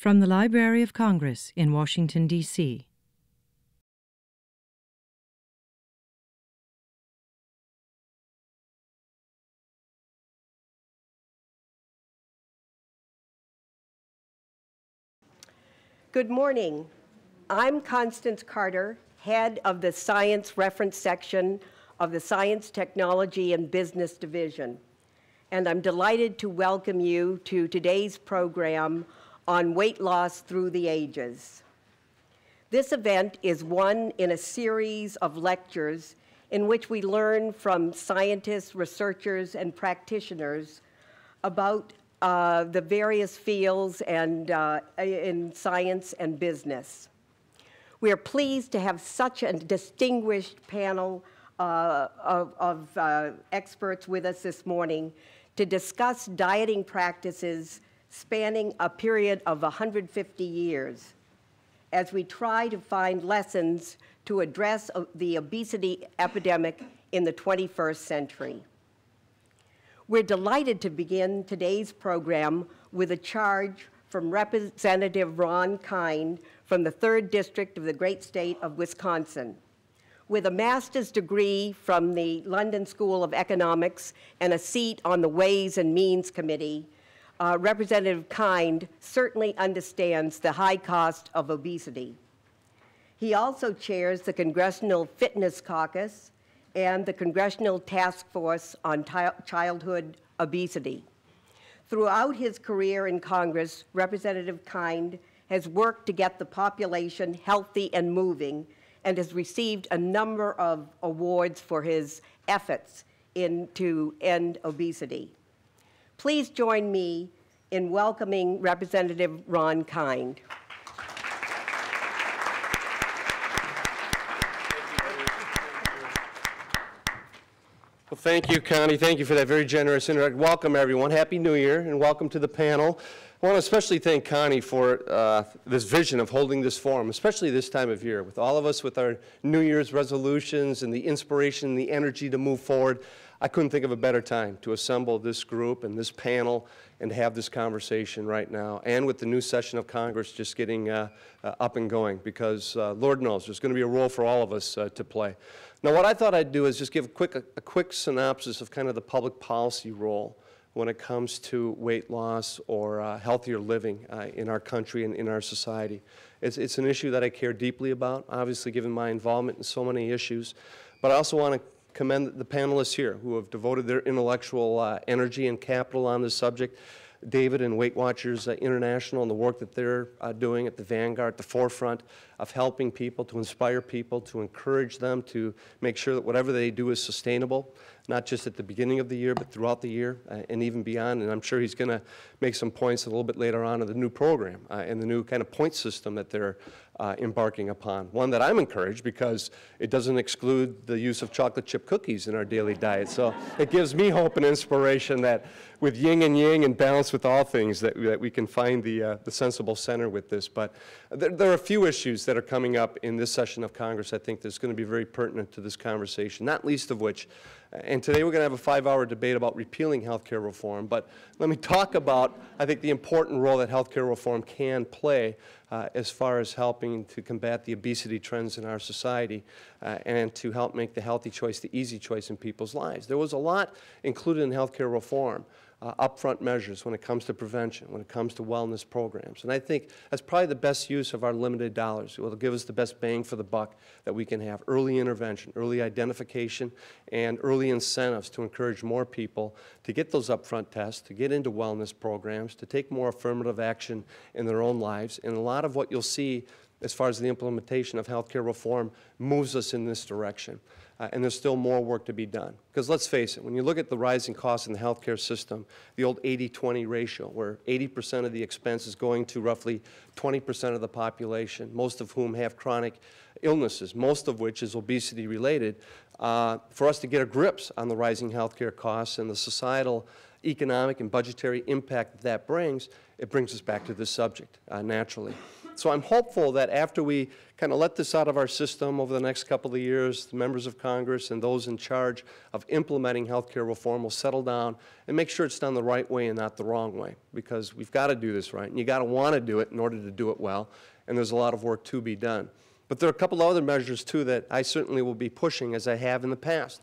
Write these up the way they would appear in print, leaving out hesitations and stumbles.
From the Library of Congress in Washington, D.C. Good morning. I'm Constance Carter, head of the Science Reference Section of the Science, Technology, and Business Division. And I'm delighted to welcome you to today's program on weight loss through the ages. This event is one in a series of lectures in which we learn from scientists, researchers, and practitioners about the various fields and in science and business. We are pleased to have such a distinguished panel of experts with us this morning to discuss dieting practices spanning a period of 150 years as we try to find lessons to address the obesity epidemic in the 21st century. We're delighted to begin today's program with a charge from Representative Ron Kind from the 3rd District of the great state of Wisconsin. With a master's degree from the London School of Economics and a seat on the Ways and Means Committee, Representative Kind certainly understands the high cost of obesity. He also chairs the Congressional Fitness Caucus and the Congressional Task Force on Childhood Obesity. Throughout his career in Congress, Representative Kind has worked to get the population healthy and moving and has received a number of awards for his efforts to end obesity. Please join me in welcoming Representative Ron Kind. Well, thank you, Connie. Thank you for that very generous introduction. Welcome, everyone. Happy New Year, and welcome to the panel. I want to especially thank Connie for this vision of holding this forum, especially this time of year, with all of us with our New Year's resolutions and the inspiration and the energy to move forward. I couldn't think of a better time to assemble this group and this panel and have this conversation right now, and with the new session of Congress just getting up and going, because Lord knows there's going to be a role for all of us to play. Now, what I thought I'd do is just give a quick synopsis of kind of the public policy role when it comes to weight loss or healthier living in our country and in our society. It's an issue that I care deeply about, obviously given my involvement in so many issues, but I also want to commend the panelists here who have devoted their intellectual energy and capital on this subject. David and Weight Watchers International and the work that they're doing at the vanguard, at the forefront of helping people, to inspire people, to encourage them to make sure that whatever they do is sustainable, not just at the beginning of the year, but throughout the year and even beyond. And I'm sure he's going to make some points a little bit later on in the new program and the new kind of point system that they're embarking upon. One that I'm encouraged because it doesn't exclude the use of chocolate chip cookies in our daily diet. So it gives me hope and inspiration that with yin and yang and balance with all things, that we can find the sensible center with this. But there are a few issues that are coming up in this session of Congress I think that's going to be very pertinent to this conversation, not least of which, and today we're going to have a 5-hour debate about repealing health care reform, but let me talk about, I think, the important role that health care reform can play as far as helping to combat the obesity trends in our society and to help make the healthy choice the easy choice in people's lives. There was a lot included in health care reform. Upfront measures when it comes to prevention, when it comes to wellness programs. And I think that's probably the best use of our limited dollars. It will give us the best bang for the buck that we can have. Early intervention, early identification, and early incentives to encourage more people to get those upfront tests, to get into wellness programs, to take more affirmative action in their own lives. And a lot of what you'll see as far as the implementation of health care reform moves us in this direction. And there's still more work to be done. Because let's face it, when you look at the rising costs in the healthcare system, the old 80-20 ratio, where 80% of the expense is going to roughly 20% of the population, most of whom have chronic illnesses, most of which is obesity related, for us to get a grips on the rising healthcare costs and the societal, economic, and budgetary impact that brings, it brings us back to this subject naturally. So I'm hopeful that after we kind of let this out of our system over the next couple of years, the members of Congress and those in charge of implementing health care reform will settle down and make sure it's done the right way and not the wrong way, because we've got to do this right, and you got to want to do it in order to do it well, and there's a lot of work to be done. But there are a couple of other measures, too, that I certainly will be pushing, as I have in the past.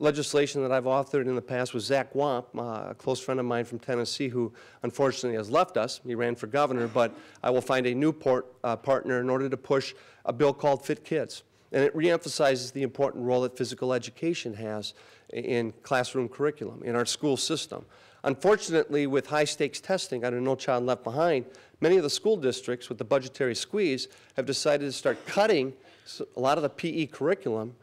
Legislation that I've authored in the past was Zach Wamp, a close friend of mine from Tennessee who unfortunately has left us. He ran for governor, but I will find a new partner in order to push a bill called Fit Kids. And it reemphasizes the important role that physical education has in classroom curriculum, in our school system. Unfortunately, with high-stakes testing under No Child Left Behind, many of the school districts, with the budgetary squeeze, have decided to start cutting a lot of the PE curriculum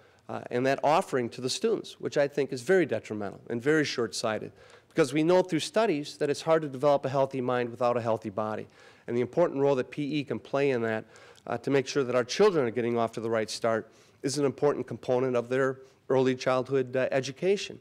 and that offering to the students, which I think is very detrimental and very short-sighted, because we know through studies that it's hard to develop a healthy mind without a healthy body. And the important role that PE can play in that to make sure that our children are getting off to the right start is an important component of their early childhood education.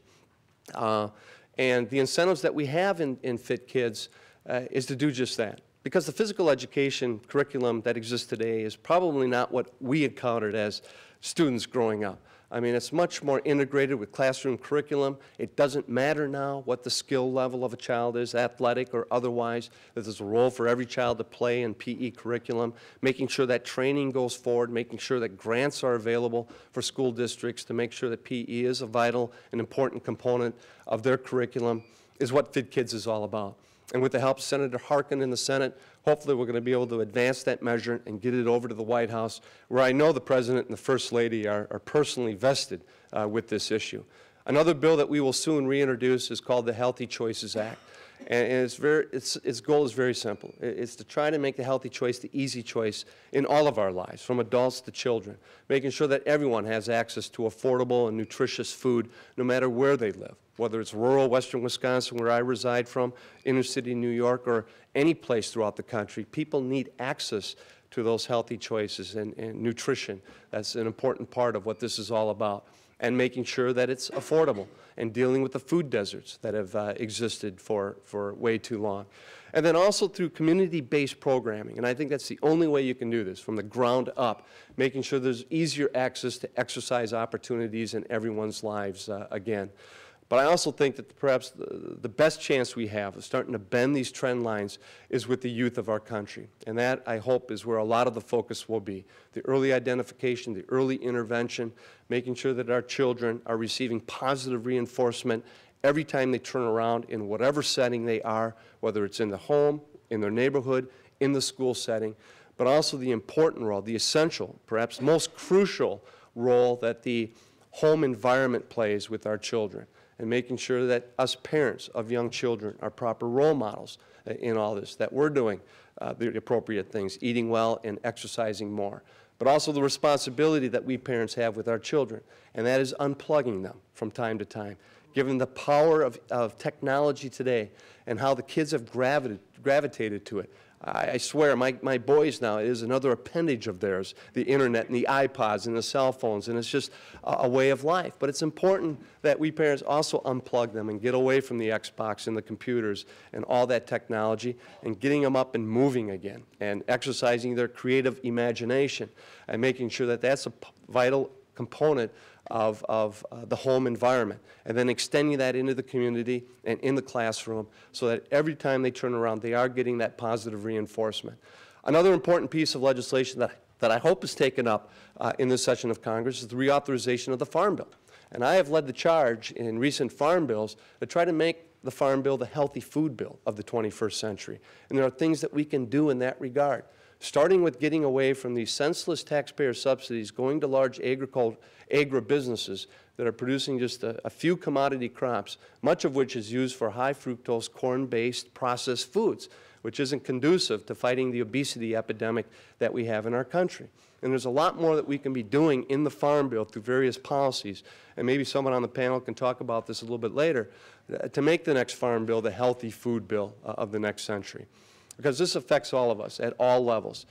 And the incentives that we have in Fit Kids is to do just that. Because the physical education curriculum that exists today is probably not what we encountered as students growing up. I mean, it's much more integrated with classroom curriculum. It doesn't matter now what the skill level of a child is, athletic or otherwise, that there's a role for every child to play in PE curriculum, making sure that training goes forward, making sure that grants are available for school districts to make sure that PE is a vital and important component of their curriculum is what Fit Kids is all about. And with the help of Senator Harkin in the Senate, hopefully we're going to be able to advance that measure and get it over to the White House, where I know the President and the First Lady are personally vested with this issue. Another bill that we will soon reintroduce is called the Healthy Choices Act. And its goal is very simple. It's to try to make the healthy choice the easy choice in all of our lives, from adults to children, making sure that everyone has access to affordable and nutritious food no matter where they live, whether it's rural western Wisconsin, where I reside from, inner city New York, or any place throughout the country. People need access to those healthy choices and nutrition. That's an important part of what this is all about. And making sure that it's affordable and dealing with the food deserts that have existed for way too long. And then also through community-based programming, and I think that's the only way you can do this, from the ground up, making sure there's easier access to exercise opportunities in everyone's lives again. But I also think that perhaps the best chance we have of starting to bend these trend lines is with the youth of our country. And that, I hope, is where a lot of the focus will be. The early identification, the early intervention, making sure that our children are receiving positive reinforcement every time they turn around in whatever setting they are, whether it's in the home, in their neighborhood, in the school setting, but also the important role, the essential, perhaps most crucial role that the home environment plays with our children, and making sure that us parents of young children are proper role models in all this, that we're doing the appropriate things, eating well and exercising more. But also the responsibility that we parents have with our children, and that is unplugging them from time to time. Given the power of technology today and how the kids have gravitated to it, I swear, my boys now, it is another appendage of theirs, the internet and the iPods and the cell phones, and it's just a way of life. But it's important that we parents also unplug them and get away from the Xbox and the computers and all that technology and getting them up and moving again and exercising their creative imagination and making sure that that's a vital component of the home environment, and then extending that into the community and in the classroom so that every time they turn around, they are getting that positive reinforcement. Another important piece of legislation that I hope is taken up in this session of Congress is the reauthorization of the Farm Bill. And I have led the charge in recent farm bills to try to make the Farm Bill the healthy food bill of the 21st century. And there are things that we can do in that regard, starting with getting away from these senseless taxpayer subsidies, going to large agribusinesses that are producing just a few commodity crops, much of which is used for high fructose corn-based processed foods, which isn't conducive to fighting the obesity epidemic that we have in our country. And there's a lot more that we can be doing in the Farm Bill through various policies, and maybe someone on the panel can talk about this a little bit later, to make the next Farm Bill the healthy food bill of the next century. Because this affects all of us at all levels.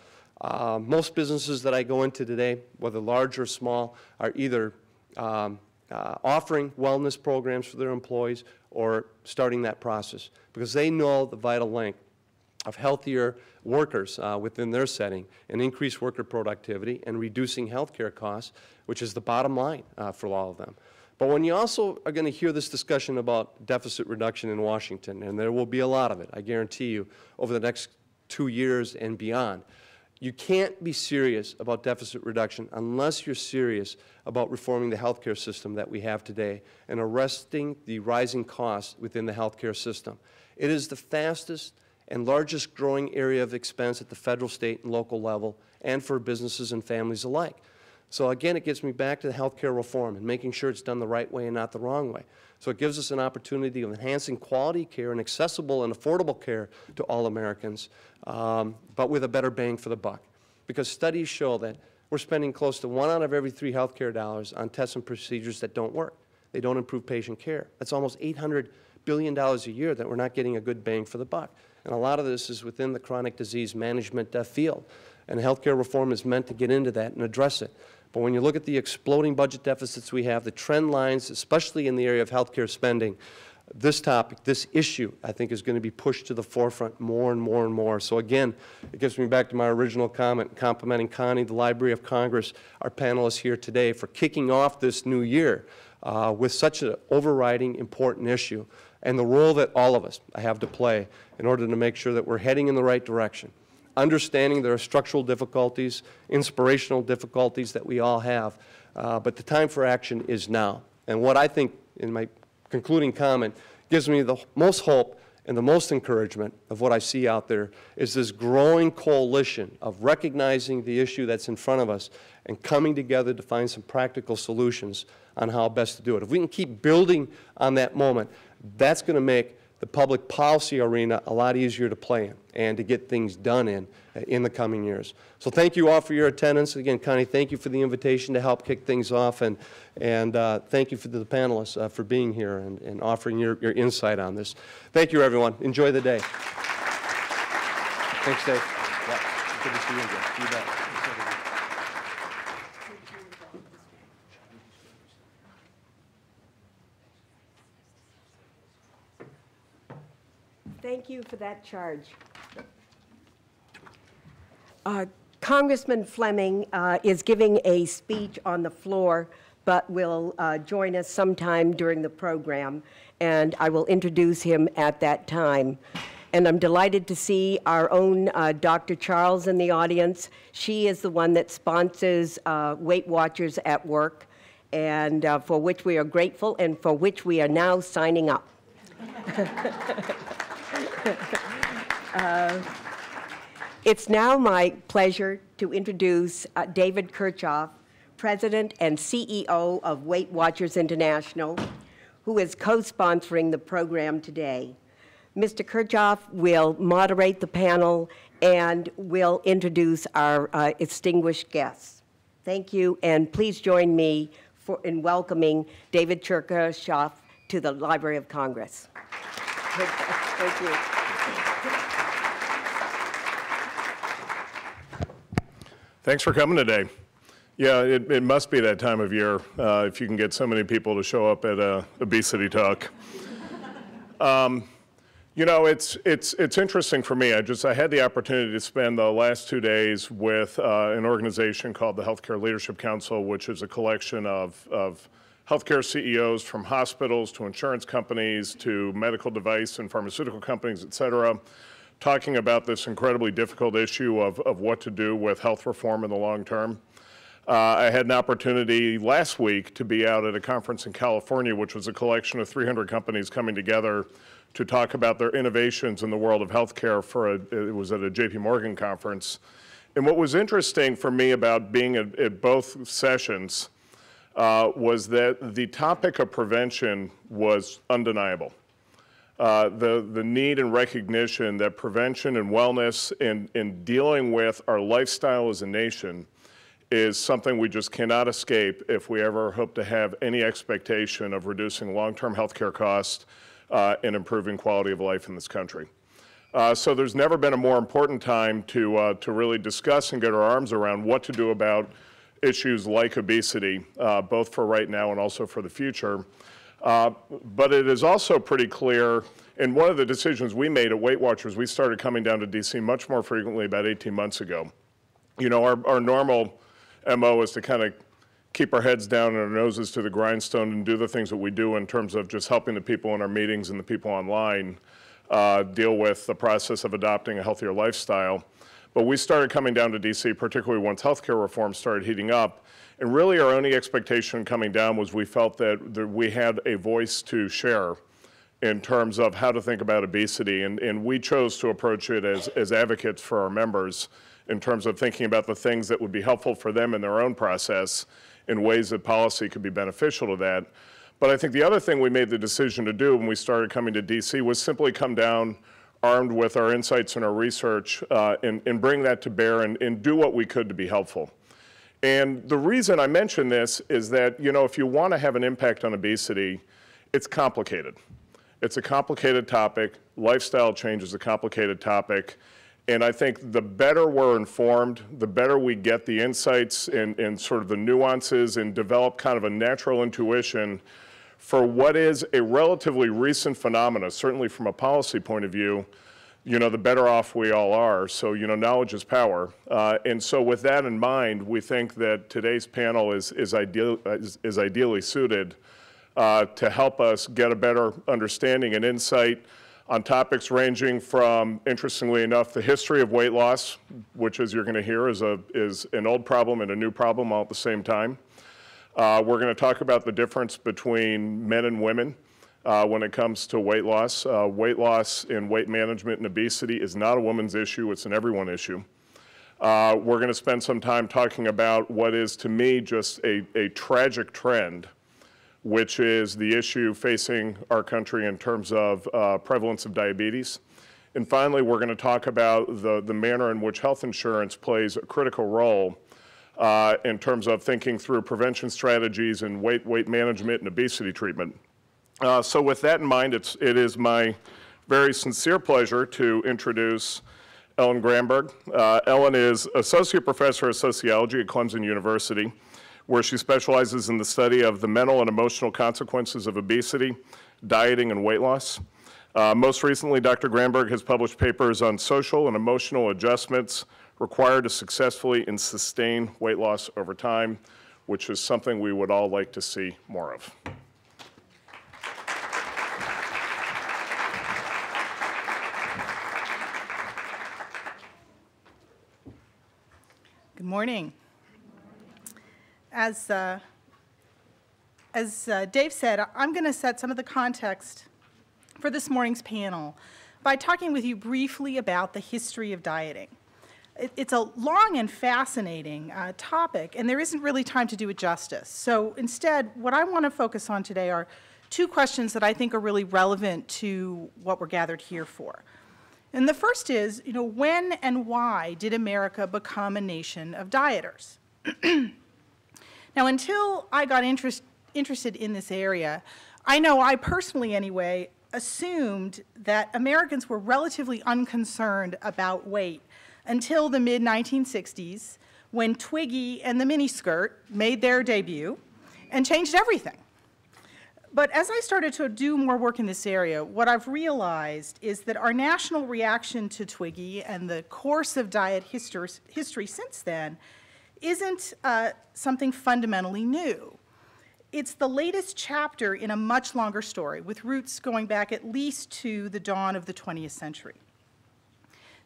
Most businesses that I go into today, whether large or small, are either offering wellness programs for their employees or starting that process, because they know the vital link of healthier workers within their setting and increased worker productivity and reducing healthcare costs, which is the bottom line for all of them. But when you also are going to hear this discussion about deficit reduction in Washington, and there will be a lot of it, I guarantee you, over the next 2 years and beyond, you can't be serious about deficit reduction unless you're serious about reforming the healthcare system that we have today and arresting the rising costs within the healthcare system. It is the fastest and largest growing area of expense at the federal, state, and local level, and for businesses and families alike. So again, it gets me back to the healthcare reform and making sure it's done the right way and not the wrong way. So it gives us an opportunity of enhancing quality care and accessible and affordable care to all Americans, but with a better bang for the buck. Because studies show that we're spending close to 1 out of every 3 healthcare dollars on tests and procedures that don't work. They don't improve patient care. That's almost $800 billion a year that we're not getting a good bang for the buck. And a lot of this is within the chronic disease management field. And healthcare reform is meant to get into that and address it. But when you look at the exploding budget deficits we have, the trend lines, especially in the area of healthcare spending, this topic, this issue, I think is going to be pushed to the forefront more and more and more. So again, it gets me back to my original comment, complimenting Connie, the Library of Congress, our panelists here today for kicking off this new year with such an overriding important issue and the role that all of us have to play in order to make sure that we're heading in the right direction. Understanding there are structural difficulties, inspirational difficulties that we all have, but the time for action is now. And what I think, in my concluding comment, gives me the most hope and the most encouragement of what I see out there is this growing coalition of recognizing the issue that's in front of us and coming together to find some practical solutions on how best to do it. If we can keep building on that moment, that's going to make the public policy arena a lot easier to play in and to get things done in the coming years. So thank you all for your attendance. Again, Connie, thank you for the invitation to help kick things off, and thank you for the panelists for being here and offering your insight on this. Thank you, everyone. Enjoy the day. Thanks, Dave. Yeah, good to see you again. You bet. Thank you for that charge. Congressman Fleming is giving a speech on the floor, but will join us sometime during the program, and I will introduce him at that time. And I'm delighted to see our own Dr. Charles in the audience. She is the one that sponsors Weight Watchers at Work, and for which we are grateful and for which we are now signing up. It's now my pleasure to introduce David Kirchhoff, President and CEO of Weight Watchers International, who is co-sponsoring the program today. Mr. Kirchhoff will moderate the panel and will introduce our distinguished guests. Thank you, and please join me in welcoming David Kirchhoff to the Library of Congress. Thank you. Thanks for coming today. Yeah, it must be that time of year if you can get so many people to show up at a obesity talk. You know, it's interesting for me. I had the opportunity to spend the last 2 days with an organization called the Healthcare Leadership Council, which is a collection of healthcare CEOs from hospitals to insurance companies to medical device and pharmaceutical companies, et cetera, talking about this incredibly difficult issue of what to do with health reform in the long term. I had an opportunity last week to be out at a conference in California, which was a collection of 300 companies coming together to talk about their innovations in the world of healthcare it was at a JP Morgan conference. And what was interesting for me about being at both sessions was that the topic of prevention was undeniable. The need and recognition that prevention and wellness in dealing with our lifestyle as a nation is something we just cannot escape if we ever hope to have any expectation of reducing long-term healthcare costs and improving quality of life in this country. So there's never been a more important time to really discuss and get our arms around what to do about issues like obesity, both for right now and also for the future. But it is also pretty clear, and one of the decisions we made at Weight Watchers, we started coming down to DC much more frequently about 18 months ago. You know, our normal MO is to kind of keep our heads down and our noses to the grindstone and do the things that we do in terms of just helping the people in our meetings and the people online deal with the process of adopting a healthier lifestyle. But we started coming down to DC, particularly once healthcare reform started heating up. And really our only expectation coming down was we felt that we had a voice to share in terms of how to think about obesity. And we chose to approach it as advocates for our members in terms of thinking about the things that would be helpful for them in their own process in ways that policy could be beneficial to that. But I think the other thing we made the decision to do when we started coming to DC was simply come down armed with our insights and our research and bring that to bear and do what we could to be helpful. And the reason I mention this is that, you know, if you want to have an impact on obesity, it's complicated. It's a complicated topic. Lifestyle change is a complicated topic. And I think the better we're informed, the better we get the insights and sort of the nuances and develop kind of a natural intuition for what is a relatively recent phenomena, certainly from a policy point of view, you know, the better off we all are. So, you know, knowledge is power. And so with that in mind, we think that today's panel is ideally suited to help us get a better understanding and insight on topics ranging from, interestingly enough, the history of weight loss, which, as you're going to hear, is an old problem and a new problem all at the same time. We're going to talk about the difference between men and women when it comes to weight loss. Weight loss and weight management and obesity is not a woman's issue, it's an everyone issue. We're going to spend some time talking about what is, to me, just a tragic trend, which is the issue facing our country in terms of prevalence of diabetes. And finally, we're going to talk about the manner in which health insurance plays a critical role in terms of thinking through prevention strategies and weight management and obesity treatment. So with that in mind, it is my very sincere pleasure to introduce Ellen Granberg. Ellen is Associate Professor of Sociology at Clemson University, where she specializes in the study of the mental and emotional consequences of obesity, dieting, and weight loss. Most recently, Dr. Granberg has published papers on social and emotional adjustments required to successfully and sustain weight loss over time, which is something we would all like to see more of. Good morning. As Dave said, I'm going to set some of the context for this morning's panel by talking with you briefly about the history of dieting. It's a long and fascinating topic, and there isn't really time to do it justice. So instead, what I want to focus on today are two questions that I think are really relevant to what we're gathered here for. And the first is, you know, when and why did America become a nation of dieters? Now, until I got interested in this area, I know I personally, anyway, assumed that Americans were relatively unconcerned about weight until the mid-1960s, when Twiggy and the miniskirt made their debut and changed everything. But as I started to do more work in this area, what I've realized is that our national reaction to Twiggy and the course of diet history since then isn't something fundamentally new. It's the latest chapter in a much longer story, with roots going back at least to the dawn of the 20th century.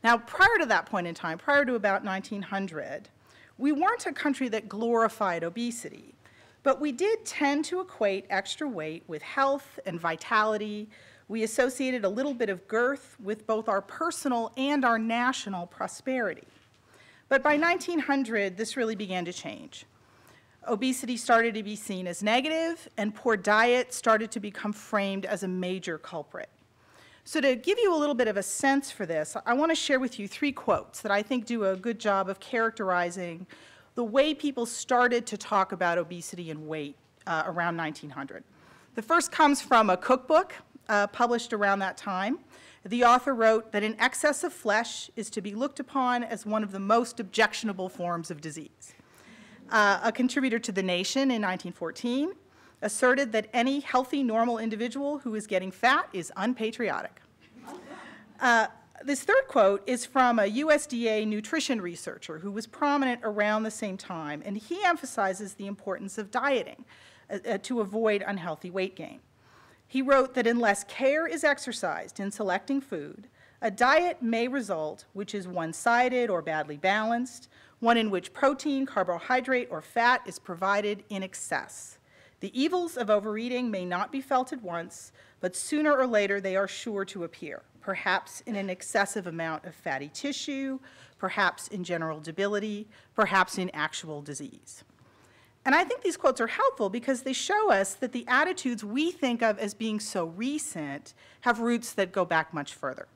Now, prior to that point in time, prior to about 1900, we weren't a country that glorified obesity, but we did tend to equate extra weight with health and vitality. We associated a little bit of girth with both our personal and our national prosperity. But by 1900, this really began to change. Obesity started to be seen as negative, and poor diet started to become framed as a major culprit. So to give you a little bit of a sense for this, I want to share with you three quotes that I think do a good job of characterizing the way people started to talk about obesity and weight around 1900. The first comes from a cookbook published around that time. The author wrote that an excess of flesh is to be looked upon as one of the most objectionable forms of disease. A contributor to The Nation in 1914 asserted that any healthy, normal individual who is getting fat is unpatriotic. This third quote is from a USDA nutrition researcher who was prominent around the same time, and he emphasizes the importance of dieting to avoid unhealthy weight gain. He wrote that unless care is exercised in selecting food, a diet may result which is one-sided or badly balanced, one in which protein, carbohydrate, or fat is provided in excess. The evils of overeating may not be felt at once, but sooner or later they are sure to appear, perhaps in an excessive amount of fatty tissue, perhaps in general debility, perhaps in actual disease. And I think these quotes are helpful because they show us that the attitudes we think of as being so recent have roots that go back much further.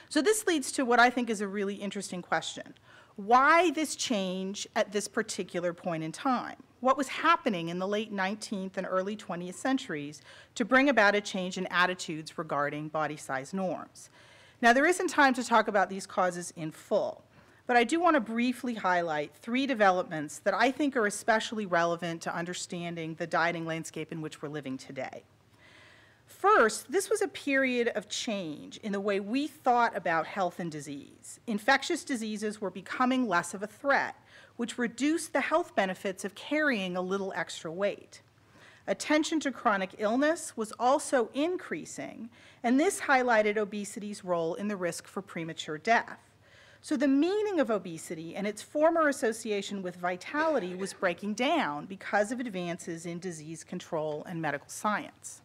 So this leads to what I think is a really interesting question. Why this change at this particular point in time? What was happening in the late 19th and early 20th centuries to bring about a change in attitudes regarding body size norms? Now, there isn't time to talk about these causes in full, but I do want to briefly highlight 3 developments that I think are especially relevant to understanding the dieting landscape in which we're living today. First, this was a period of change in the way we thought about health and disease. Infectious diseases were becoming less of a threat, which reduced the health benefits of carrying a little extra weight. Attention to chronic illness was also increasing, and this highlighted obesity's role in the risk for premature death. So the meaning of obesity and its former association with vitality was breaking down because of advances in disease control and medical science.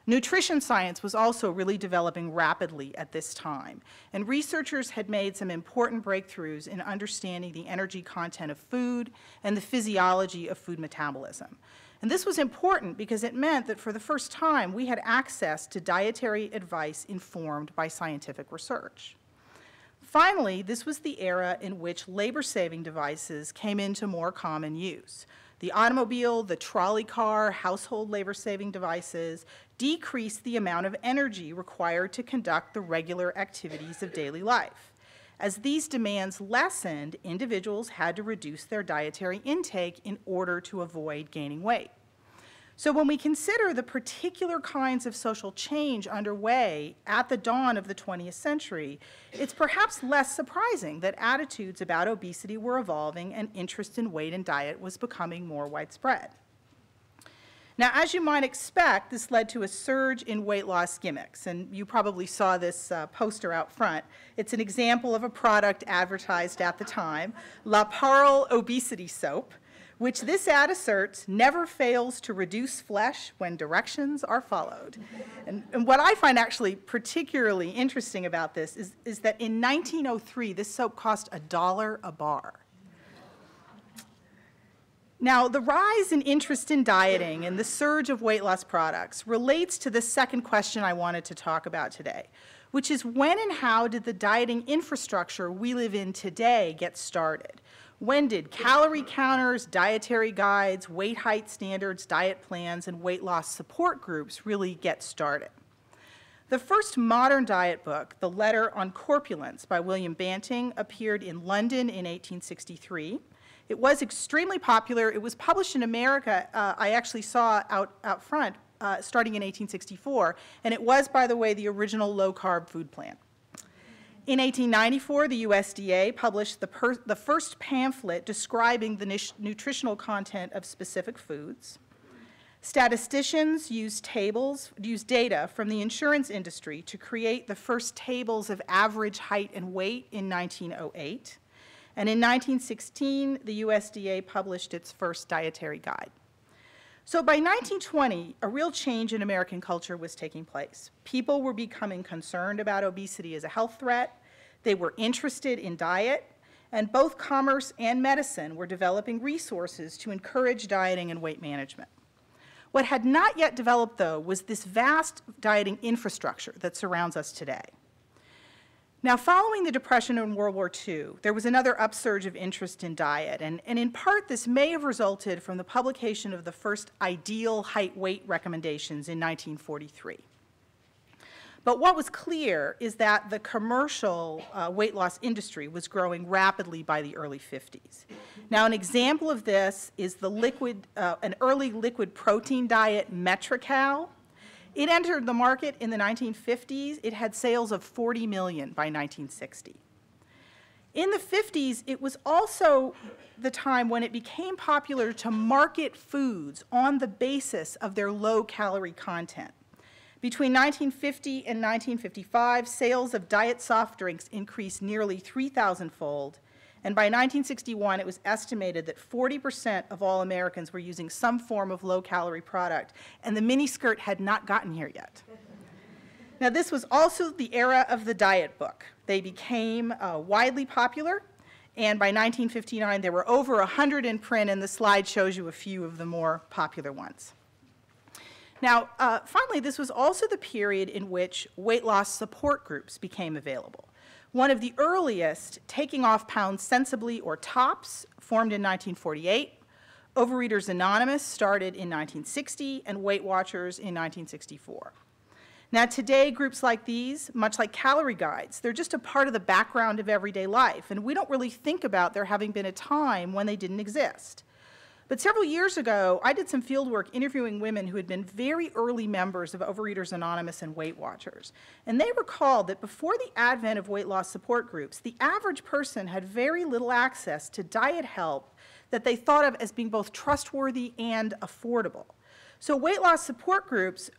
Nutrition science was also really developing rapidly at this time, and researchers had made some important breakthroughs in understanding the energy content of food and the physiology of food metabolism. And this was important because it meant that for the first time we had access to dietary advice informed by scientific research. Finally, this was the era in which labor-saving devices came into more common use. The automobile, the trolley car, household labor-saving devices decreased the amount of energy required to conduct the regular activities of daily life. As these demands lessened, individuals had to reduce their dietary intake in order to avoid gaining weight. So when we consider the particular kinds of social change underway at the dawn of the 20th century, it's perhaps less surprising that attitudes about obesity were evolving and interest in weight and diet was becoming more widespread. Now, as you might expect, this led to a surge in weight loss gimmicks, and you probably saw this poster out front. It's an example of a product advertised at the time, La Parle Obesity Soap, which this ad asserts never fails to reduce flesh when directions are followed. And what I find actually particularly interesting about this is that in 1903, this soap cost $1 a bar. Now, the rise in interest in dieting and the surge of weight loss products relates to the second question I wanted to talk about today, which is when and how did the dieting infrastructure we live in today get started? When did calorie counters, dietary guides, weight height standards, diet plans, and weight loss support groups really get started? The first modern diet book, The Letter on Corpulence by William Banting, appeared in London in 1863. It was extremely popular. It was published in America, I actually saw out front, starting in 1864, and it was, by the way, the original low-carb food plan. In 1894, the USDA published the first pamphlet describing the nutritional content of specific foods. Statisticians used data from the insurance industry to create the first tables of average height and weight in 1908. And in 1916, the USDA published its first dietary guide. So by 1920, a real change in American culture was taking place. People were becoming concerned about obesity as a health threat. They were interested in diet, and both commerce and medicine were developing resources to encourage dieting and weight management. What had not yet developed, though, was this vast dieting infrastructure that surrounds us today. Now, following the Depression and World War II, there was another upsurge of interest in diet, and in part this may have resulted from the publication of the first ideal height-weight recommendations in 1943. But what was clear is that the commercial weight loss industry was growing rapidly by the early 50s. Now, an example of this is the an early liquid protein diet, Metrical. It entered the market in the 1950s. It had sales of 40 million by 1960. In the 50s, it was also the time when it became popular to market foods on the basis of their low-calorie content. Between 1950 and 1955, sales of diet soft drinks increased nearly 3,000-fold, and by 1961, it was estimated that 40% of all Americans were using some form of low-calorie product, and the miniskirt had not gotten here yet. Now, this was also the era of the diet book. They became widely popular, and by 1959, there were over 100 in print, and the slide shows you a few of the more popular ones. Now, finally, this was also the period in which weight loss support groups became available. One of the earliest, Taking Off Pounds Sensibly, or TOPS, formed in 1948. Overeaters Anonymous started in 1960, and Weight Watchers in 1964. Now, today, groups like these, much like calorie guides, they're just a part of the background of everyday life, and we don't really think about there having been a time when they didn't exist. But several years ago, I did some field work interviewing women who had been very early members of Overeaters Anonymous and Weight Watchers. And they recalled that before the advent of weight loss support groups, the average person had very little access to diet help that they thought of as being both trustworthy and affordable. So weight loss support groups,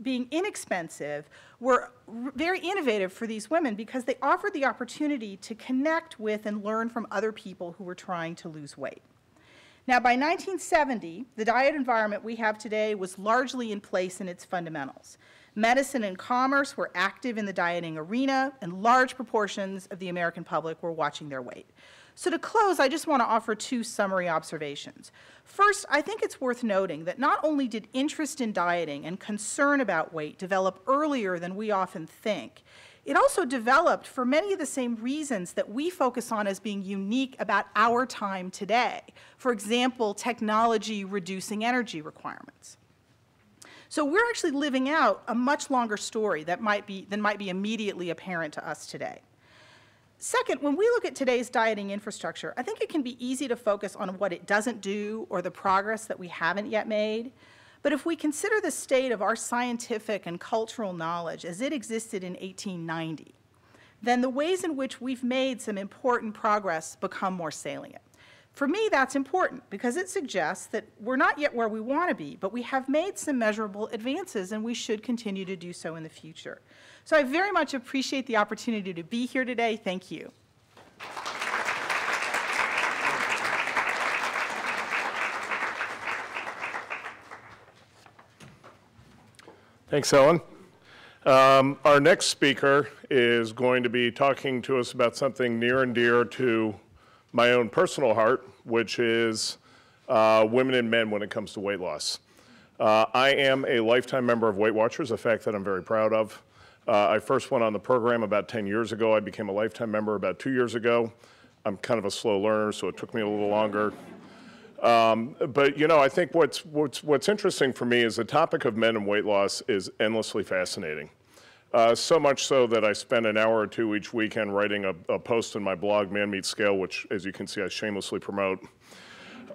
being inexpensive, were very innovative for these women because they offered the opportunity to connect with and learn from other people who were trying to lose weight. Now, by 1970, the diet environment we have today was largely in place in its fundamentals. Medicine and commerce were active in the dieting arena, and large proportions of the American public were watching their weight. So to close, I just want to offer two summary observations. First, I think it's worth noting that not only did interest in dieting and concern about weight develop earlier than we often think, it also developed for many of the same reasons that we focus on as being unique about our time today. For example, technology reducing energy requirements. So we're actually living out a much longer story than might be immediately apparent to us today. Second, when we look at today's dieting infrastructure, I think it can be easy to focus on what it doesn't do or the progress that we haven't yet made. But if we consider the state of our scientific and cultural knowledge as it existed in 1890, then the ways in which we've made some important progress become more salient. For me, that's important because it suggests that we're not yet where we want to be, but we have made some measurable advances, and we should continue to do so in the future. So I very much appreciate the opportunity to be here today. Thank you. Thanks, Ellen. Our next speaker is going to be talking to us about something near and dear to my own personal heart, which is women and men when it comes to weight loss. I am a lifetime member of Weight Watchers, a fact that I'm very proud of. I first went on the program about 10 years ago. I became a lifetime member about 2 years ago. I'm kind of a slow learner, so it took me a little longer. But you know, I think what's interesting for me is the topic of men and weight loss is endlessly fascinating. So much so that I spend an hour or two each weekend writing a post in my blog, Man Meets Scale, which, as you can see, I shamelessly promote,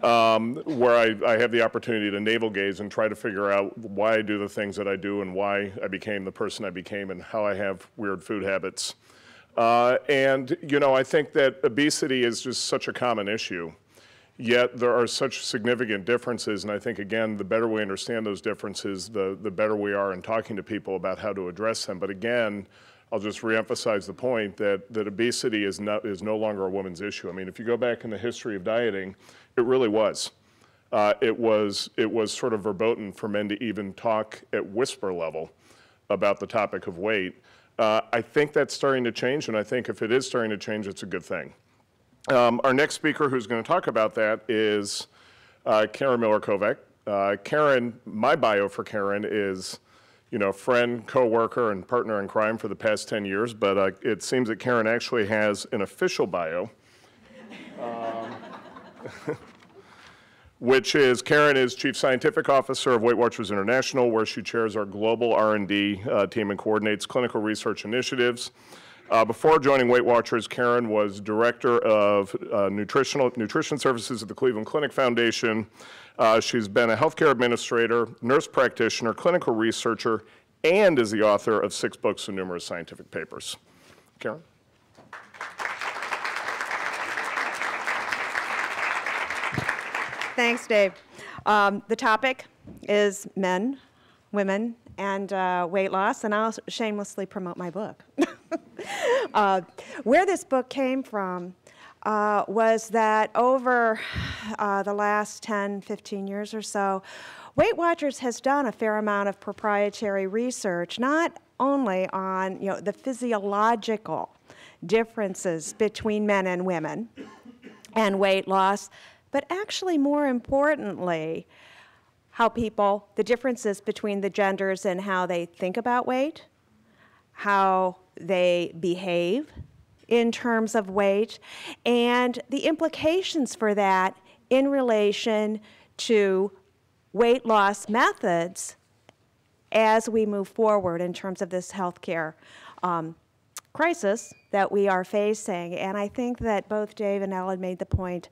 where I have the opportunity to navel gaze and try to figure out why I do the things that I do and why I became the person I became and how I have weird food habits. And you know, I think that obesity is just such a common issue. Yet there are such significant differences, and I think, again, the better we understand those differences, the better we are in talking to people about how to address them. But again, I'll just reemphasize the point that obesity is no longer a woman's issue. I mean, if you go back in the history of dieting, it really was. It was sort of verboten for men to even talk at whisper level about the topic of weight. I think that's starting to change, and I think if it is starting to change, it's a good thing. Our next speaker who's going to talk about that is Karen Miller-Kovach. Karen, my bio for Karen is, you know, friend, co-worker, and partner in crime for the past 10 years, but it seems that Karen actually has an official bio, which is Karen is Chief Scientific Officer of Weight Watchers International, where she chairs our global R&D team and coordinates clinical research initiatives. Before joining Weight Watchers, Karen was Director of Nutrition Services at the Cleveland Clinic Foundation. She's been a healthcare administrator, nurse practitioner, clinical researcher, and is the author of 6 books and numerous scientific papers. Karen? Thanks, Dave. The topic is men, women, and weight loss, and I'll shamelessly promote my book. Where this book came from was that over the last 10, 15 years or so, Weight Watchers has done a fair amount of proprietary research, not only on the physiological differences between men and women and weight loss, but actually more importantly, the differences between the genders and how they think about weight, how they behave in terms of weight, and the implications for that in relation to weight loss methods as we move forward in terms of this healthcare crisis that we are facing. And I think that both Dave and Ellen made the point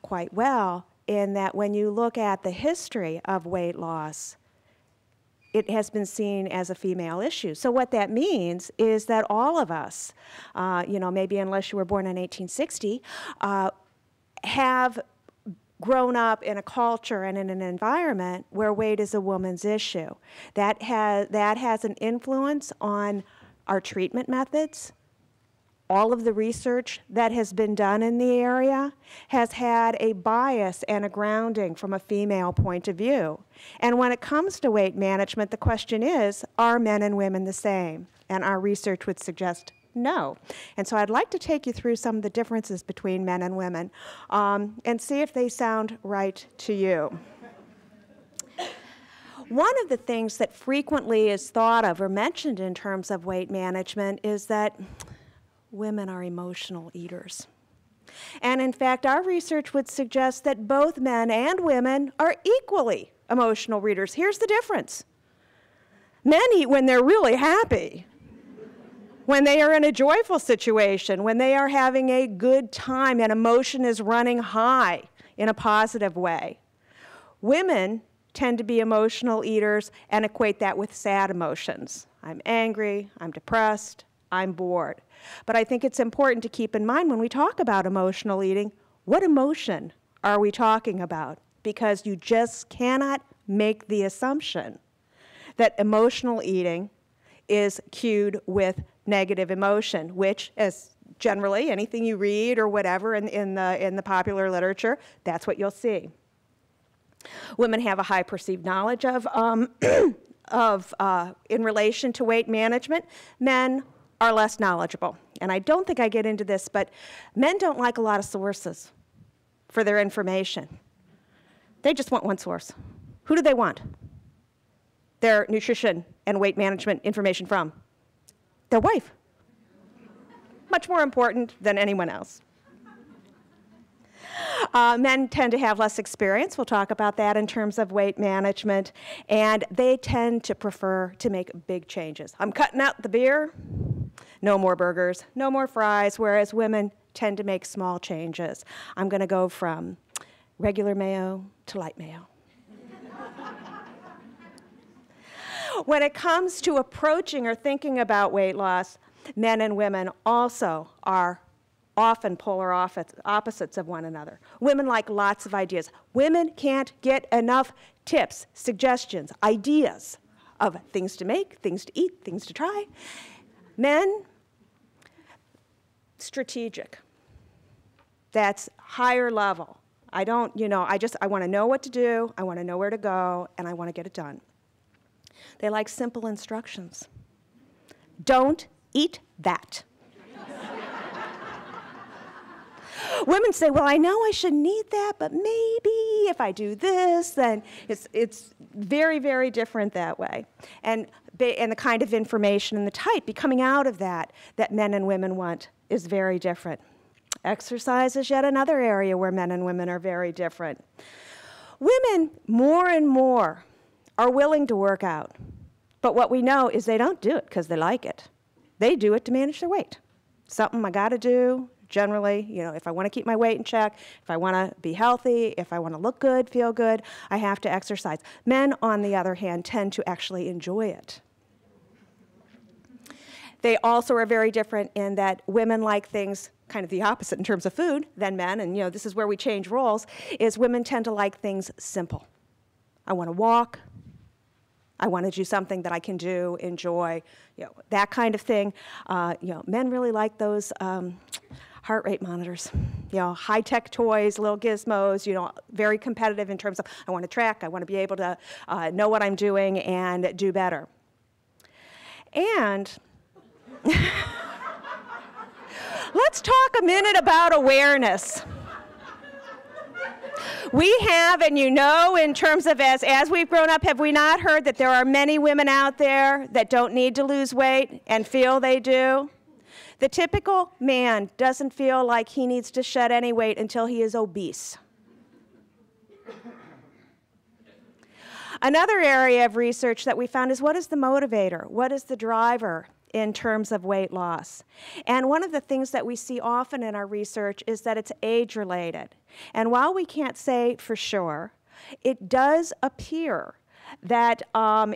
quite well in that when you look at the history of weight loss, it has been seen as a female issue. So what that means is that all of us, maybe unless you were born in 1860, have grown up in a culture and in an environment where weight is a woman's issue. That has an influence on our treatment methods. All of the research that has been done in the area has had a bias and a grounding from a female point of view. And when it comes to weight management, the question is, are men and women the same? And our research would suggest no. And so I'd like to take you through some of the differences between men and women and see if they sound right to you. One of the things that frequently is thought of or mentioned in terms of weight management is that women are emotional eaters. And in fact, our research would suggest that both men and women are equally emotional eaters. Here's the difference. Men eat when they're really happy, when they are in a joyful situation, when they are having a good time and emotion is running high in a positive way. Women tend to be emotional eaters and equate that with sad emotions. I'm angry, I'm depressed, I'm bored. But I think it's important to keep in mind when we talk about emotional eating, what emotion are we talking about? Because you just cannot make the assumption that emotional eating is cued with negative emotion, which, as generally anything you read or whatever in the popular literature, that's what you'll see. Women have a high perceived knowledge of in relation to weight management. Men are less knowledgeable. And I don't think I get into this, but men don't like a lot of sources for their information. They just want one source. Who do they want their nutrition and weight management information from? Their wife. Much more important than anyone else. Men tend to have less experience. We'll talk about that in terms of weight management. And they tend to prefer to make big changes. I'm cutting out the beer. No more burgers, no more fries, whereas women tend to make small changes. I'm going to go from regular mayo to light mayo. When it comes to approaching or thinking about weight loss, men and women also are often polar opposites of one another. Women like lots of ideas. Women can't get enough tips, suggestions, ideas of things to make, things to eat, things to try. Men, strategic. That's higher level. I want to know what to do, I want to know where to go, and I want to get it done. They like simple instructions. Don't eat that. Women say, well, I know I shouldn't eat that, but maybe if I do this, then it's very, very different that way. And the kind of information and the type coming out of that men and women want is very different. Exercise is yet another area where men and women are very different. Women, more and more, are willing to work out. But what we know is they don't do it because they like it. They do it to manage their weight. Something I got to do, generally, if I want to keep my weight in check, if I want to be healthy, if I want to look good, feel good, I have to exercise. Men, on the other hand, tend to actually enjoy it. They also are very different in that women like things kind of the opposite in terms of food than men, and this is where we change roles, is women tend to like things simple. I want to walk. I want to do something that I can do, enjoy, that kind of thing. Men really like those heart rate monitors, high-tech toys, little gizmos, very competitive in terms of I want to track, I want to be able to know what I'm doing and do better. And let's talk a minute about awareness. We have, and in terms of as we've grown up, have we not heard that there are many women out there that don't need to lose weight and feel they do? The typical man doesn't feel like he needs to shed any weight until he is obese. Another area of research that we found is what is the motivator? What is the driver in terms of weight loss? And one of the things that we see often in our research is that it's age-related. And while we can't say for sure, it does appear that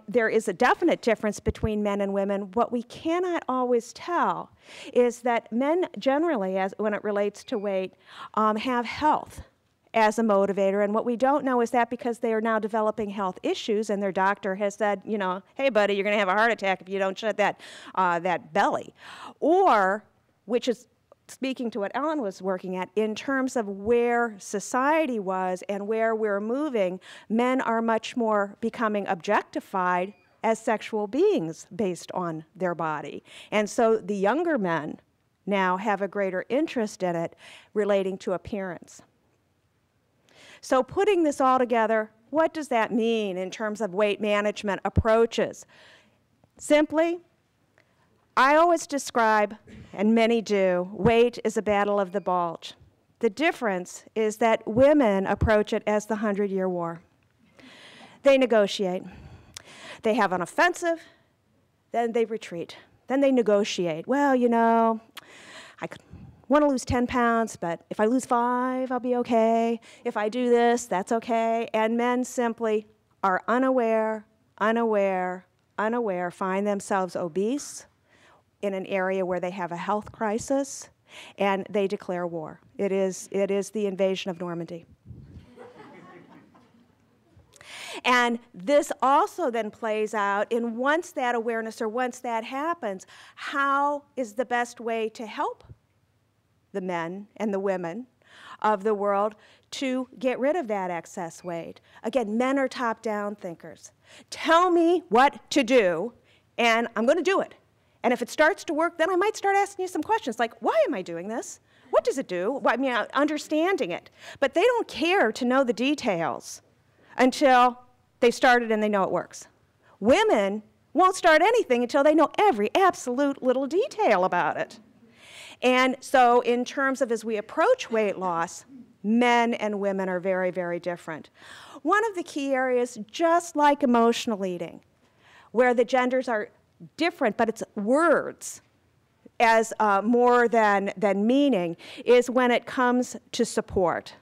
there is a definite difference between men and women. What we cannot always tell is that men generally, when it relates to weight, have health as a motivator. And what we don't know is that because they are now developing health issues and their doctor has said, hey, buddy, you're going to have a heart attack if you don't shed that belly. Or, which is speaking to what Ellen was working at, in terms of where society was and where we're moving, men are much more becoming objectified as sexual beings based on their body. And so the younger men now have a greater interest in it relating to appearance. So putting this all together, what does that mean in terms of weight management approaches? Simply, I always describe, and many do, weight is a battle of the bulge. The difference is that women approach it as the 100-year war. They negotiate. They have an offensive, then they retreat. Then they negotiate. Well, I could want to lose 10 pounds, but if I lose 5, I'll be okay. If I do this, that's okay. And men simply are unaware, find themselves obese in an area where they have a health crisis, and they declare war. It is the invasion of Normandy. And this also then plays out in once that awareness or once that happens, how is the best way to help the men and the women of the world to get rid of that excess weight? Again, men are top-down thinkers. Tell me what to do, and I'm going to do it. And if it starts to work, then I might start asking you some questions like, why am I doing this? What does it do? Well, I mean, understanding it. But they don't care to know the details until they started and they know it works. Women won't start anything until they know every absolute little detail about it. And so in terms of as we approach weight loss, men and women are very, very different. One of the key areas, just like emotional eating, where the genders are different, but it's words as more than meaning, is when it comes to support.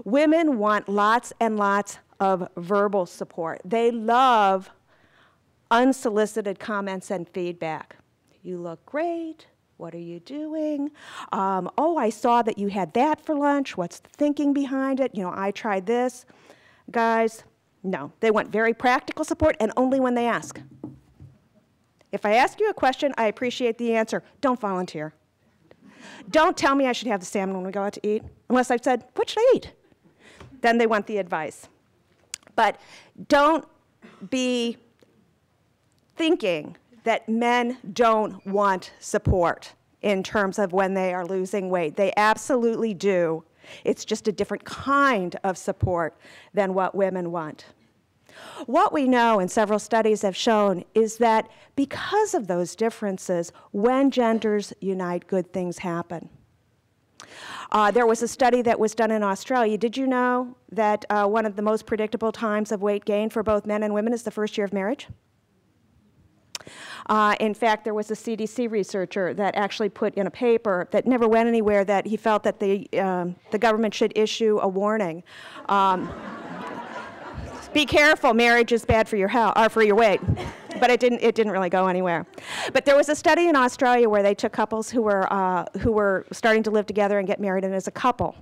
Women want lots and lots of verbal support. They love unsolicited comments and feedback. You look great. What are you doing? Oh, I saw that you had that for lunch. What's the thinking behind it? I tried this. Guys, no. They want very practical support, and only when they ask. If I ask you a question, I appreciate the answer. Don't volunteer. Don't tell me I should have the salmon when we go out to eat, unless I've said, what should I eat? Then they want the advice. But don't be thinking that men don't want support in terms of when they are losing weight. They absolutely do. It's just a different kind of support than what women want. What we know, and several studies have shown, is that because of those differences, when genders unite, good things happen. There was a study that was done in Australia. Did you know that one of the most predictable times of weight gain for both men and women is the first year of marriage? In fact, there was a CDC researcher that actually put in a paper that never went anywhere that he felt that the government should issue a warning. Be careful, marriage is bad for your health, or for your weight. But it didn't really go anywhere. But there was a study in Australia where they took couples who were starting to live together and get married, and as a couple,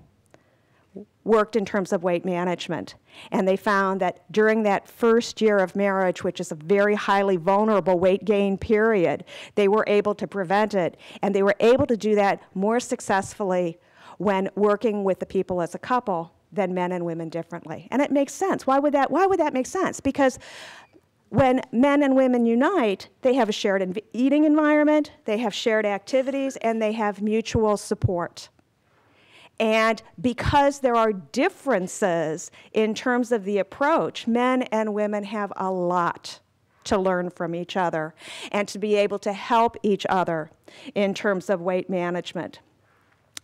worked in terms of weight management. And they found that during that first year of marriage, which is a very highly vulnerable weight gain period, they were able to prevent it. And they were able to do that more successfully when working with the people as a couple than men and women differently. And it makes sense. Why would that make sense? Because when men and women unite, they have a shared eating environment, they have shared activities, and they have mutual support. And because there are differences in terms of the approach, men and women have a lot to learn from each other and to be able to help each other in terms of weight management.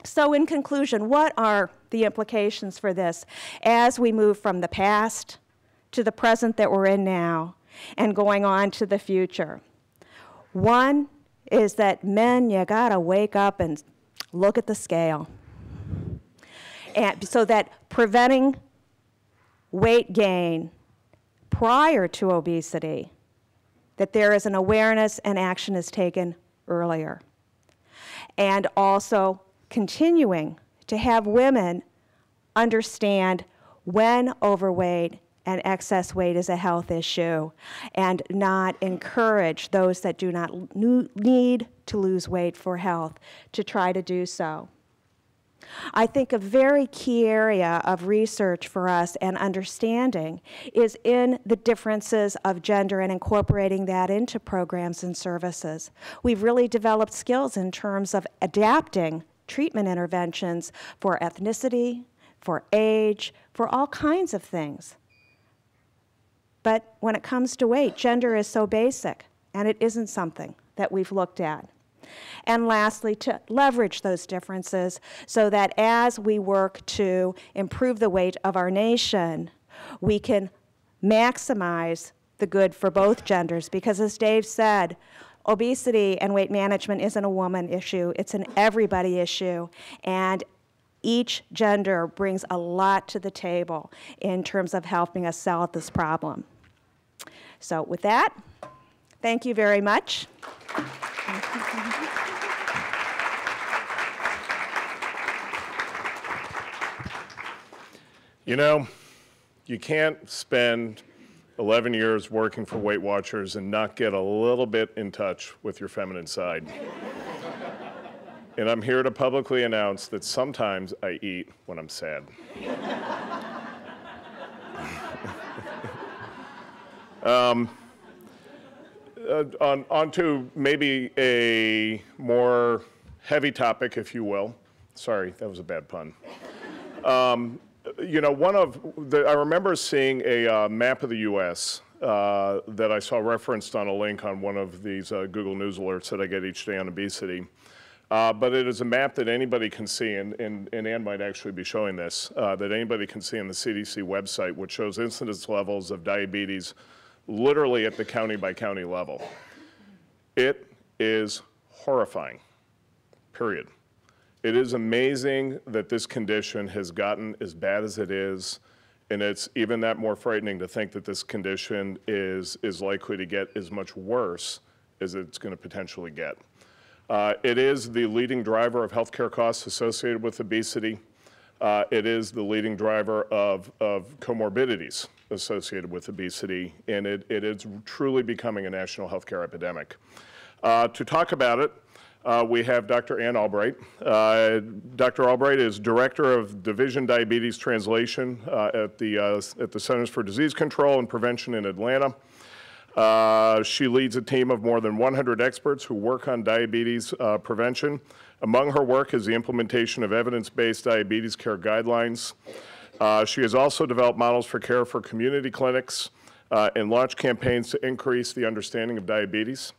So in conclusion, what are the implications for this as we move from the past to the present that we're in now and going on to the future? One is that men, you gotta wake up and look at the scale. And so that preventing weight gain prior to obesity, that there is an awareness and action is taken earlier. And also continuing to have women understand when overweight and excess weight is a health issue and not encourage those that do not need to lose weight for health to try to do so. I think a very key area of research for us and understanding is in the differences of gender and incorporating that into programs and services. We've really developed skills in terms of adapting treatment interventions for ethnicity, for age, for all kinds of things. But when it comes to weight, gender is so basic, and it isn't something that we've looked at. And lastly, to leverage those differences so that as we work to improve the weight of our nation, we can maximize the good for both genders. Because as Dave said, obesity and weight management isn't a woman issue, it's an everybody issue. And each gender brings a lot to the table in terms of helping us solve this problem. So with that, thank you very much. You know, you can't spend 11 years working for Weight Watchers and not get a little bit in touch with your feminine side. And I'm here to publicly announce that sometimes I eat when I'm sad. On to maybe a more heavy topic, if you will. Sorry, that was a bad pun. You know, I remember seeing a map of the U.S. That I saw referenced on a link on one of these Google News alerts that I get each day on obesity. But it is a map that anybody can see, and Ann might actually be showing this, that anybody can see on the CDC website, which shows incidence levels of diabetes literally at the county by county level. It is horrifying, period. It is amazing that this condition has gotten as bad as it is, and it's even that more frightening to think that this condition is likely to get as much worse as it's going to potentially get. It is the leading driver of healthcare costs associated with obesity. It is the leading driver of comorbidities associated with obesity, and it is truly becoming a national healthcare epidemic. To talk about it, we have Dr. Ann Albright. Dr. Albright is Director of Division Diabetes Translation at the Centers for Disease Control and Prevention in Atlanta. She leads a team of more than 100 experts who work on diabetes prevention. Among her work is the implementation of evidence-based diabetes care guidelines. She has also developed models for care for community clinics and launched campaigns to increase the understanding of diabetes.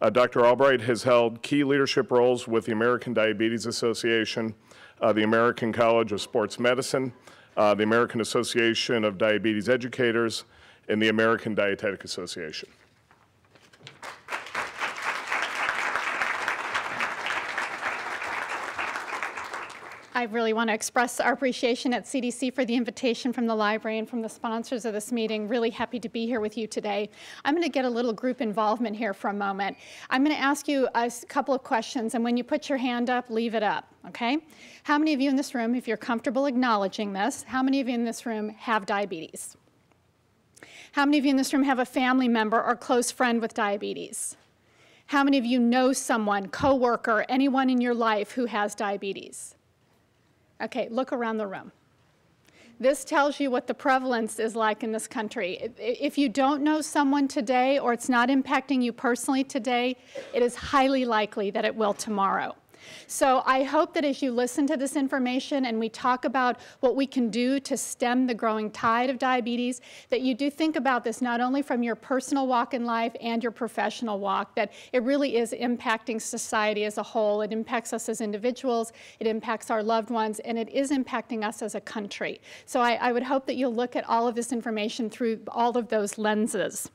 Dr. Albright has held key leadership roles with the American Diabetes Association, the American College of Sports Medicine, the American Association of Diabetes Educators, and the American Dietetic Association. I really want to express our appreciation at CDC for the invitation from the library and from the sponsors of this meeting. Really happy to be here with you today. I'm going to get a little group involvement here for a moment. I'm going to ask you a couple of questions, and when you put your hand up, leave it up, okay? How many of you in this room, if you're comfortable acknowledging this, how many of you in this room have diabetes? How many of you in this room have a family member or close friend with diabetes? How many of you know someone, coworker, anyone in your life who has diabetes? Okay, look around the room. This tells you what the prevalence is like in this country. If you don't know someone today or it's not impacting you personally today, it is highly likely that it will tomorrow. So I hope that as you listen to this information and we talk about what we can do to stem the growing tide of diabetes, that you do think about this not only from your personal walk in life and your professional walk, that it really is impacting society as a whole. It impacts us as individuals, it impacts our loved ones, and it is impacting us as a country. So I would hope that you'll look at all of this information through all of those lenses.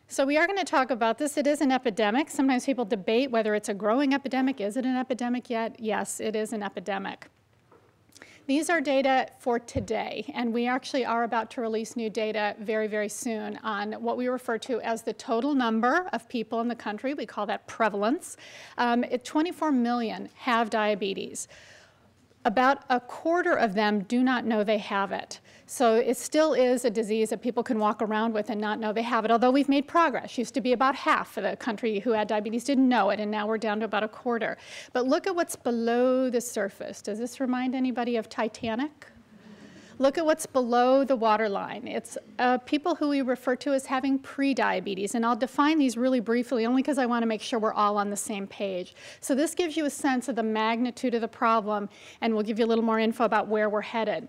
So we are going to talk about this. It is an epidemic. Sometimes people debate whether it's a growing epidemic. Is it an epidemic yet? Yes, it is an epidemic. These are data for today, and we actually are about to release new data very, very soon on what we refer to as the total number of people in the country. We call that prevalence. 24 million have diabetes. About a quarter of them do not know they have it. So it still is a disease that people can walk around with and not know they have it, although we've made progress. Used to be about half of the country who had diabetes didn't know it, and now we're down to about a quarter. But look at what's below the surface. Does this remind anybody of Titanic? Look at what's below the waterline. It's people who we refer to as having pre-diabetes, and I'll define these really briefly only because I want to make sure we're all on the same page. So this gives you a sense of the magnitude of the problem, and we'll give you a little more info about where we're headed.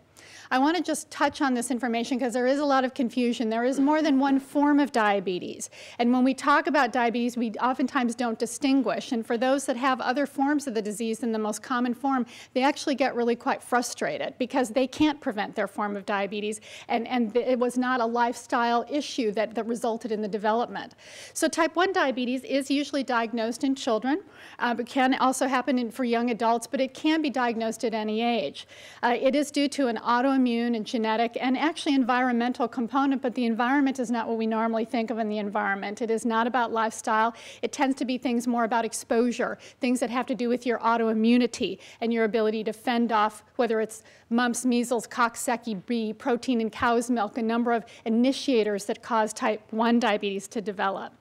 I want to just touch on this information because there is a lot of confusion. There is more than one form of diabetes. And when we talk about diabetes, we oftentimes don't distinguish. And for those that have other forms of the disease than the most common form, they actually get really quite frustrated because they can't prevent their form of diabetes. And it was not a lifestyle issue that resulted in the development. So type 1 diabetes is usually diagnosed in children. It can also happen for young adults, but it can be diagnosed at any age. It is due to an autoimmune and genetic and actually environmental component, but the environment is not what we normally think of in the environment. It is not about lifestyle. It tends to be things more about exposure, things that have to do with your autoimmunity and your ability to fend off, whether it's mumps, measles, Coxsackie B, protein in cow's milk, a number of initiators that cause type 1 diabetes to develop.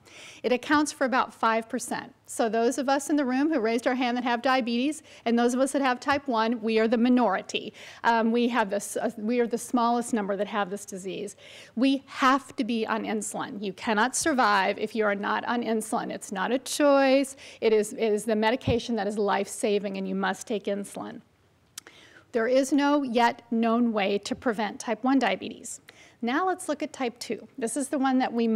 It accounts for about 5%. So those of us in the room who raised our hand that have diabetes, and those of us that have type 1, we are the minority. We are the smallest number that have this disease. We have to be on insulin. You cannot survive if you are not on insulin. It's not a choice. It is the medication that is life-saving, and you must take insulin. There is no yet known way to prevent type 1 diabetes. Now let's look at type 2. This is the one that we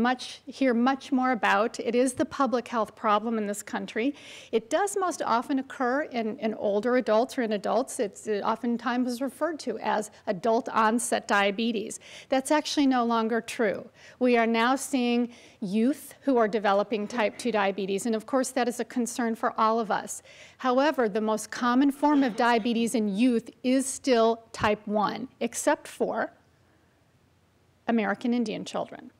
hear much more about. It is the public health problem in this country. It does most often occur in older adults or in adults. It oftentimes is referred to as adult onset diabetes. That's actually no longer true. We are now seeing youth who are developing type 2 diabetes, and of course that is a concern for all of us. However, the most common form of diabetes in youth is still type 1, except for American Indian children.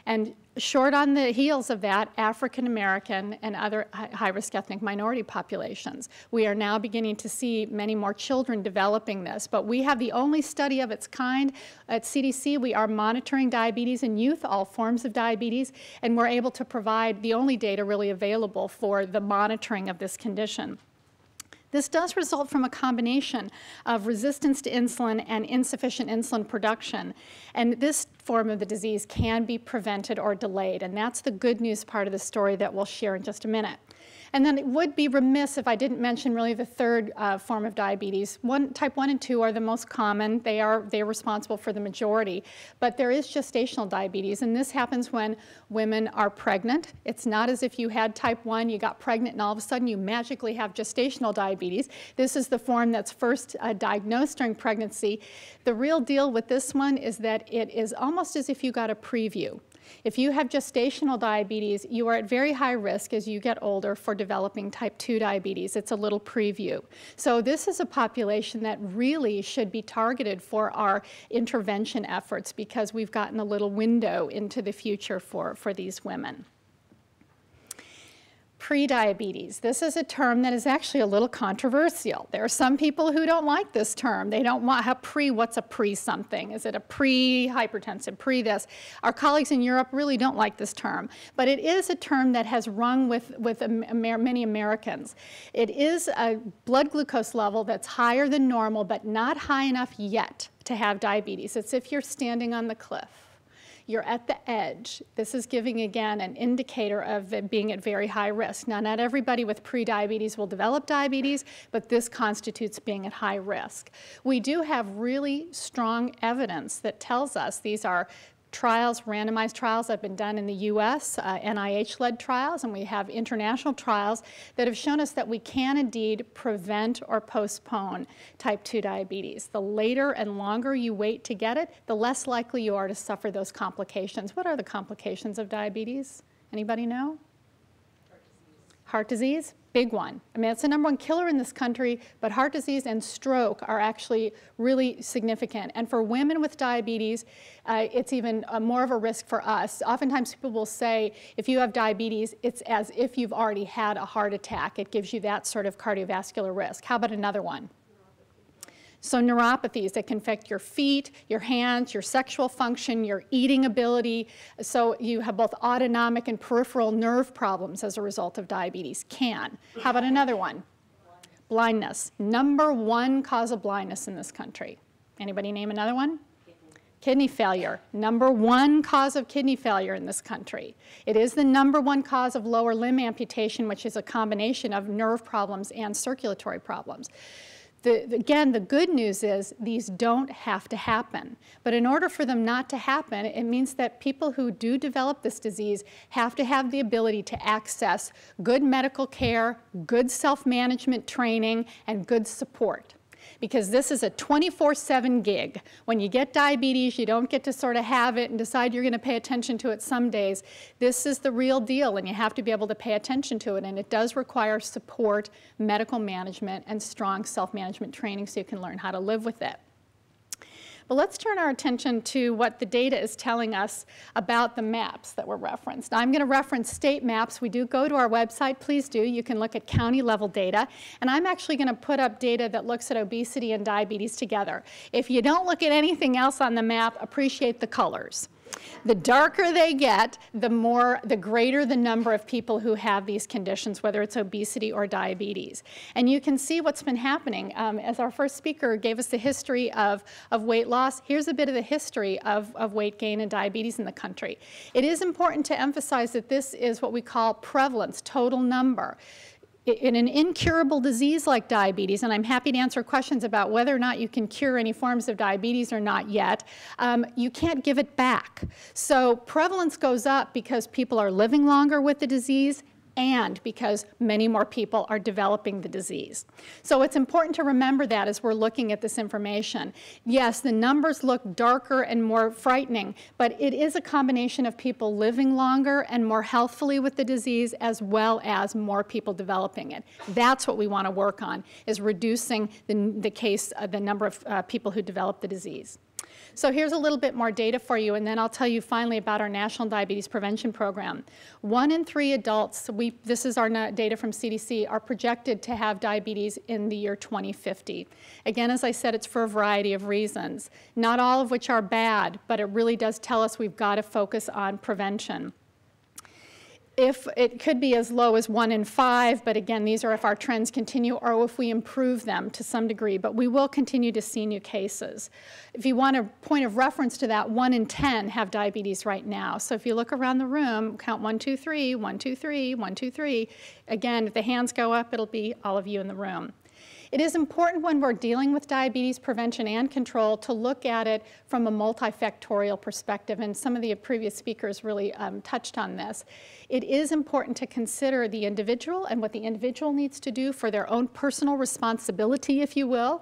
And short on the heels of that, African American and other high-risk ethnic minority populations. We are now beginning to see many more children developing this, but we have the only study of its kind. At CDC, we are monitoring diabetes in youth, all forms of diabetes, and we're able to provide the only data really available for the monitoring of this condition. This does result from a combination of resistance to insulin and insufficient insulin production. And this form of the disease can be prevented or delayed. And that's the good news part of the story that we'll share in just a minute. And then it would be remiss if I didn't mention really the third form of diabetes. Type 1 and 2 are the most common. They're responsible for the majority. But there is gestational diabetes, and this happens when women are pregnant. It's not as if you had type 1, you got pregnant, and all of a sudden you magically have gestational diabetes. This is the form that's first diagnosed during pregnancy. The real deal with this one is that it is almost as if you got a preview. If you have gestational diabetes, you are at very high risk as you get older for developing type 2 diabetes. It's a little preview. So this is a population that really should be targeted for our intervention efforts because we've gotten a little window into the future for these women. Prediabetes. This is a term that is actually a little controversial. There are some people who don't like this term. They don't want what's a pre-something? Is it a pre-hypertensive, pre-this? Our colleagues in Europe really don't like this term, but it is a term that has rung with many Americans. It is a blood glucose level that's higher than normal, but not high enough yet to have diabetes. It's if you're standing on the cliff. You're at the edge. This is giving, again, an indicator of it being at very high risk. Now, not everybody with prediabetes will develop diabetes, but this constitutes being at high risk. We do have really strong evidence that tells us these are trials, randomized trials that have been done in the US, NIH-led trials, and we have international trials that have shown us that we can indeed prevent or postpone type 2 diabetes. The later and longer you wait to get it, the less likely you are to suffer those complications. What are the complications of diabetes? Anybody know? Heart disease, big one. I mean, it's the #1 killer in this country, but heart disease and stroke are actually really significant. And for women with diabetes, it's even more of a risk for us. Oftentimes people will say, if you have diabetes, it's as if you've already had a heart attack. It gives you that sort of cardiovascular risk. How about another one? So neuropathies that can affect your feet, your hands, your sexual function, your eating ability. So you have both autonomic and peripheral nerve problems as a result of diabetes. Can. How about another one? Blindness. #1 cause of blindness in this country. Anybody name another one? Kidney failure. #1 cause of kidney failure in this country. It is the #1 cause of lower limb amputation, which is a combination of nerve problems and circulatory problems. Again, the good news is these don't have to happen. But in order for them not to happen, it means that people who do develop this disease have to have the ability to access good medical care, good self-management training, and good support. Because this is a 24/7 gig. When you get diabetes, you don't get to sort of have it and decide you're going to pay attention to it some days. This is the real deal, and you have to be able to pay attention to it, and it does require support, medical management, and strong self-management training so you can learn how to live with it. But let's turn our attention to what the data is telling us about the maps that were referenced. Now, I'm going to reference state maps. We do go to our website. Please do. You can look at county-level data. And I'm actually going to put up data that looks at obesity and diabetes together. If you don't look at anything else on the map, appreciate the colors. The darker they get, the greater the number of people who have these conditions, whether it's obesity or diabetes. And you can see what's been happening. As our first speaker gave us the history of weight loss, here's a bit of the history of weight gain and diabetes in the country. It is important to emphasize that this is what we call prevalence, total number. In an incurable disease like diabetes, and I'm happy to answer questions about whether or not you can cure any forms of diabetes or not yet, you can't give it back. So prevalence goes up because people are living longer with the disease and because many more people are developing the disease. So it's important to remember that as we're looking at this information. Yes, the numbers look darker and more frightening, but it is a combination of people living longer and more healthfully with the disease as well as more people developing it. That's what we want to work on, is reducing the number of people who develop the disease. So here's a little bit more data for you, and then I'll tell you finally about our National Diabetes Prevention Program. 1 in 3 adults, this is our data from CDC, are projected to have diabetes in the year 2050. Again, as I said, it's for a variety of reasons, not all of which are bad, but it really does tell us we've got to focus on prevention. If it could be as low as 1 in 5, but again, these are if our trends continue or if we improve them to some degree, but we will continue to see new cases. If you want a point of reference to that, 1 in 10 have diabetes right now. So if you look around the room, count 1, 2, 3, 1, 2, 3, 1, 2, 3. Again, if the hands go up, it'll be all of you in the room. It is important when we're dealing with diabetes prevention and control to look at it from a multifactorial perspective, and some of the previous speakers really touched on this. It is important to consider the individual and what the individual needs to do for their own personal responsibility, if you will,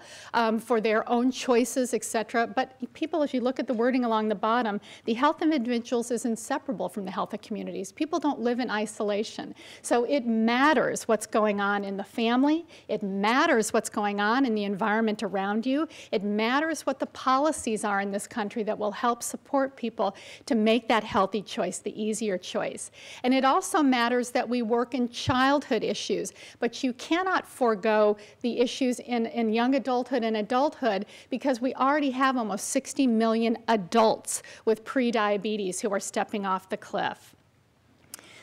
for their own choices, etc. But people, if you look at the wording along the bottom, the health of individuals is inseparable from the health of communities. People don't live in isolation. So it matters what's going on in the family. It matters what's going on in the environment around you. It matters what the policies are in this country that will help support people to make that healthy choice, the easier choice. And it also matters that we work in childhood issues, but you cannot forego the issues in young adulthood and adulthood because we already have almost 60 million adults with prediabetes who are stepping off the cliff.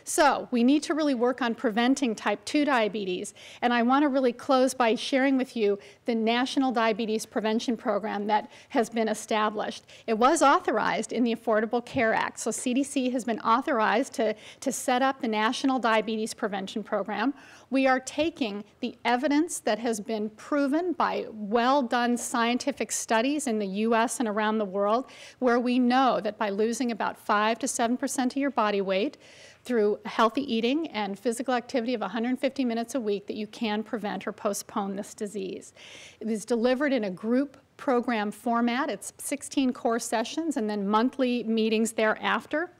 So we need to really work on preventing type 2 diabetes, and I want to really close by sharing with you the National Diabetes Prevention Program that has been established. It was authorized in the Affordable Care Act, so CDC has been authorized to set up the National Diabetes Prevention Program. We are taking the evidence that has been proven by well-done scientific studies in the US and around the world, where we know that by losing about 5 to 7% of your body weight, through healthy eating and physical activity of 150 minutes a week, that you can prevent or postpone this disease. It is delivered in a group program format. It's 16 core sessions and then monthly meetings thereafter.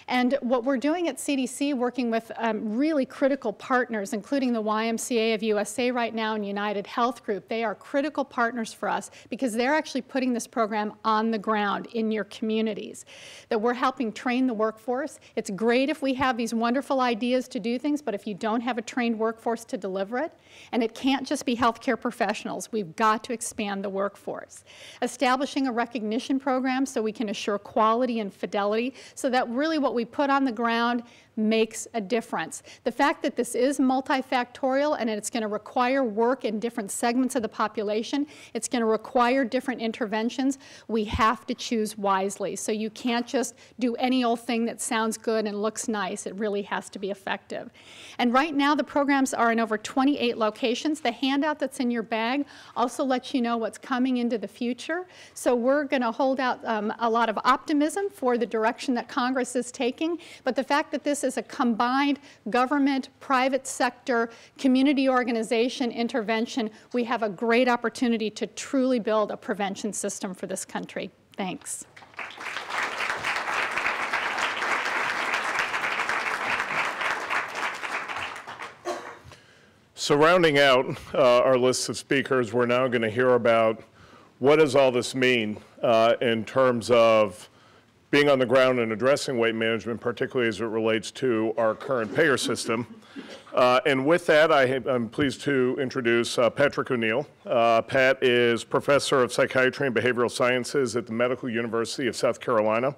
And what we're doing at CDC, working with really critical partners, including the YMCA of USA right now and United Health Group, they are critical partners for us because they're actually putting this program on the ground in your communities, that we're helping train the workforce. It's great if we have these wonderful ideas to do things, but if you don't have a trained workforce to deliver it, and it can't just be healthcare professionals, we've got to expand the workforce. Establishing a recognition program so we can assure quality and fidelity, so that really what we put on the ground makes a difference. The fact that this is multifactorial and it's going to require work in different segments of the population, it's going to require different interventions, we have to choose wisely. So you can't just do any old thing that sounds good and looks nice. It really has to be effective. And right now the programs are in over 28 locations. The handout that's in your bag also lets you know what's coming into the future. So we're going to hold out a lot of optimism for the direction that Congress is taking, but the fact that this is a combined government, private sector, community organization intervention, we have a great opportunity to truly build a prevention system for this country. Thanks. So rounding out our list of speakers, we're now going to hear about what does all this mean in terms of being on the ground and addressing weight management, particularly as it relates to our current payer system. And with that, I'm pleased to introduce Patrick O'Neill. Pat is professor of psychiatry and behavioral sciences at the Medical University of South Carolina,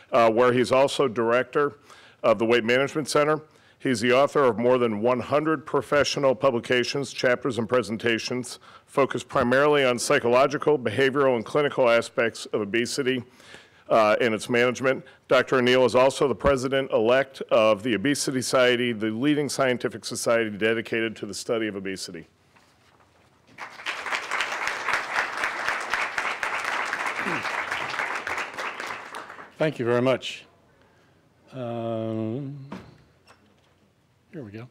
where he's also director of the Weight Management Center. He's the author of more than 100 professional publications, chapters, and presentations focused primarily on psychological, behavioral, and clinical aspects of obesity and its management. Dr. O'Neill is also the president-elect of the Obesity Society, the leading scientific society dedicated to the study of obesity. Thank you very much. Here we go.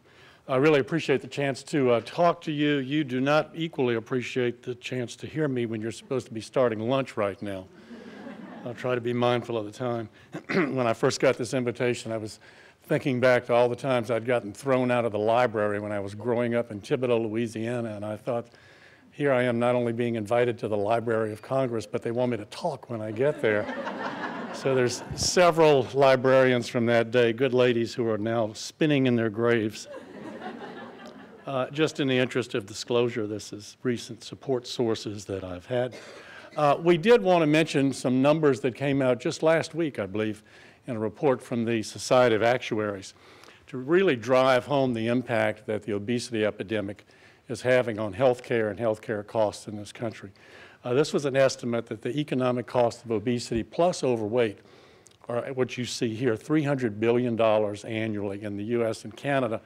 I really appreciate the chance to talk to you. You do not equally appreciate the chance to hear me when you're supposed to be starting lunch right now. I'll try to be mindful of the time. When I first got this invitation, I was thinking back to all the times I'd gotten thrown out of the library when I was growing up in Thibodaux, Louisiana, and I thought, here I am not only being invited to the Library of Congress, but they want me to talk when I get there. So there's several librarians from that day, good ladies who are now spinning in their graves. Just in the interest of disclosure, this is recent support sources that I've had. We did want to mention some numbers that came out just last week, I believe, in a report from the Society of Actuaries. to really drive home the impact that the obesity epidemic is having on healthcare and healthcare costs in this country. This was an estimate that the economic cost of obesity plus overweight are what you see here, $300 billion annually in the US and Canada,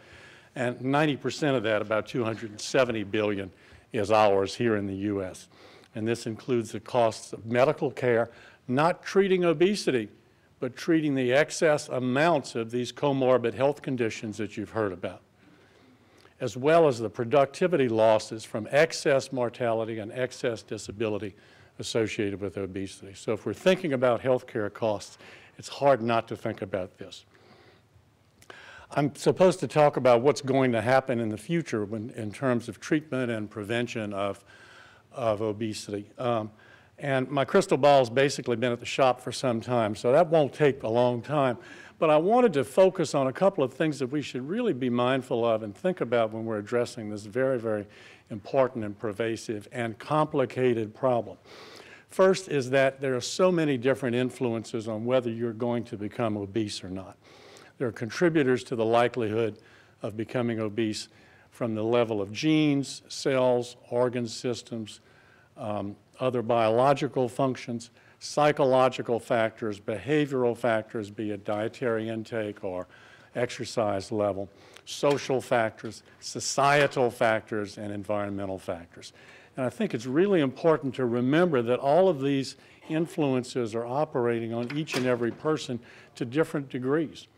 and 90% of that, about $270 billion, is ours here in the US. And this includes the costs of medical care, not treating obesity, but treating the excess amounts of these comorbid health conditions that you've heard about, as well as the productivity losses from excess mortality and excess disability associated with obesity. So if we're thinking about healthcare costs, it's hard not to think about this. I'm supposed to talk about what's going to happen in the future in terms of treatment and prevention of obesity. And my crystal ball's basically been at the shop for some time, so that won't take a long time. But I wanted to focus on a couple of things that we should really be mindful of and think about when we're addressing this very, very important and pervasive and complicated problem. First is that there are so many different influences on whether you're going to become obese or not. There are contributors to the likelihood of becoming obese from the level of genes, cells, organ systems, other biological functions, psychological factors, behavioral factors, be it dietary intake or exercise level, social factors, societal factors, and environmental factors. And I think it's really important to remember that all of these influences are operating on each and every person to different degrees.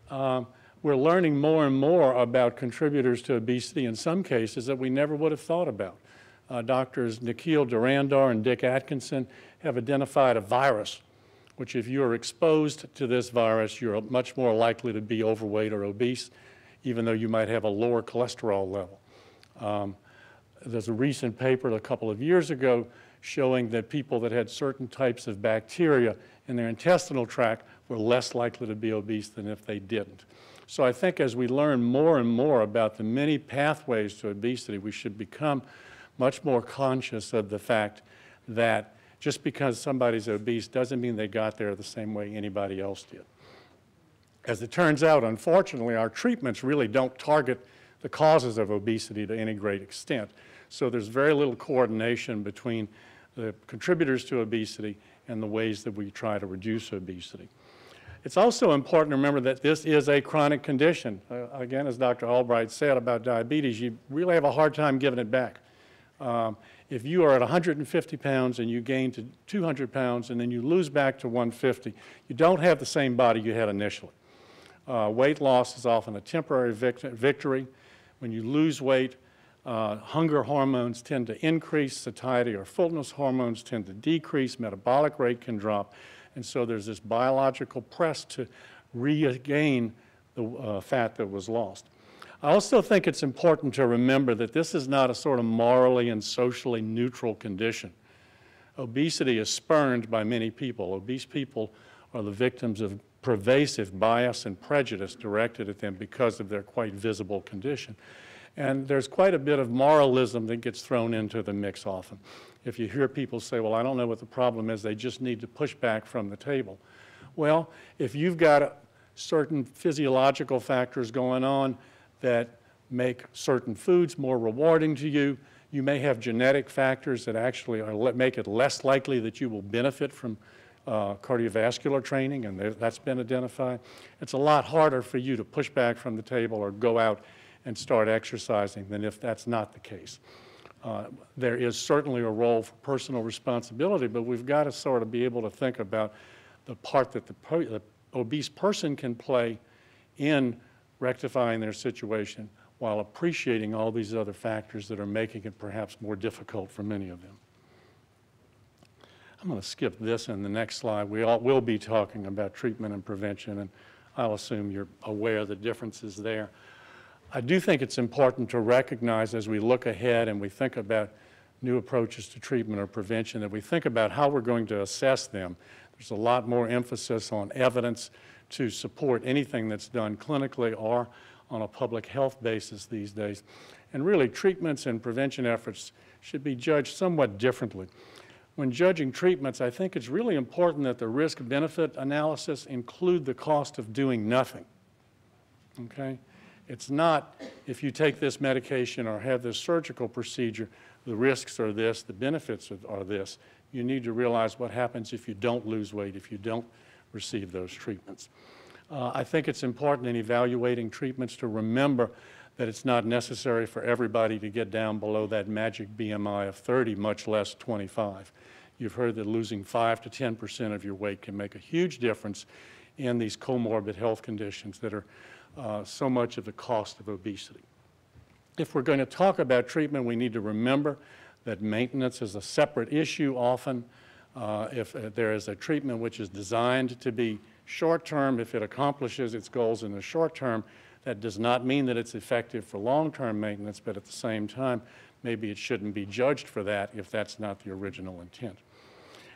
We're learning more and more about contributors to obesity in some cases that we never would have thought about. Doctors Nikhil Durandar and Dick Atkinson have identified a virus, which if you are exposed to this virus, you're much more likely to be overweight or obese, even though you might have a lower cholesterol level. There's a recent paper a couple of years ago showing that people that had certain types of bacteria in their intestinal tract were less likely to be obese than if they didn't. So I think as we learn more and more about the many pathways to obesity, we should become much more conscious of the fact that just because somebody's obese doesn't mean they got there the same way anybody else did. As it turns out, unfortunately, our treatments really don't target the causes of obesity to any great extent. So there's very little coordination between the contributors to obesity and the ways that we try to reduce obesity. It's also important to remember that this is a chronic condition. Again, as Dr. Albright said about diabetes, you really have a hard time giving it back. If you are at 150 pounds and you gain to 200 pounds and then you lose back to 150, you don't have the same body you had initially. Weight loss is often a temporary victory. When you lose weight, hunger hormones tend to increase, satiety or fullness hormones tend to decrease, metabolic rate can drop, and so there's this biological press to regain the fat that was lost. I also think it's important to remember that this is not a sort of morally and socially neutral condition. Obesity is spurned by many people. Obese people are the victims of pervasive bias and prejudice directed at them because of their quite visible condition. And there's quite a bit of moralism that gets thrown into the mix often. If you hear people say, well, I don't know what the problem is, they just need to push back from the table. Well, if you've got certain physiological factors going on that make certain foods more rewarding to you, you may have genetic factors that actually make it less likely that you will benefit from cardiovascular training, and that's been identified. It's a lot harder for you to push back from the table or go out and start exercising than if that's not the case. There is certainly a role for personal responsibility, but we've got to sort of be able to think about the part that the obese person can play in rectifying their situation while appreciating all these other factors that are making it perhaps more difficult for many of them. I'm going to skip this in the next slide. We all will be talking about treatment and prevention, and I'll assume you're aware of the differences there. I do think it's important to recognize as we look ahead and we think about new approaches to treatment or prevention that we think about how we're going to assess them. There's a lot more emphasis on evidence to support anything that's done clinically or on a public health basis these days. And really, treatments and prevention efforts should be judged somewhat differently. When judging treatments, I think it's really important that the risk-benefit analysis include the cost of doing nothing. okay? It's not, if you take this medication or have this surgical procedure, the risks are this, the benefits are this. You need to realize what happens if you don't lose weight, if you don't receive those treatments. I think it's important in evaluating treatments to remember that it's not necessary for everybody to get down below that magic BMI of 30, much less 25. You've heard that losing 5 to 10% of your weight can make a huge difference in these comorbid health conditions that are so much of the cost of obesity. If we're going to talk about treatment, we need to remember that maintenance is a separate issue often. If there is a treatment which is designed to be short-term, if it accomplishes its goals in the short term, that does not mean that it's effective for long-term maintenance, but at the same time, maybe it shouldn't be judged for that if that's not the original intent.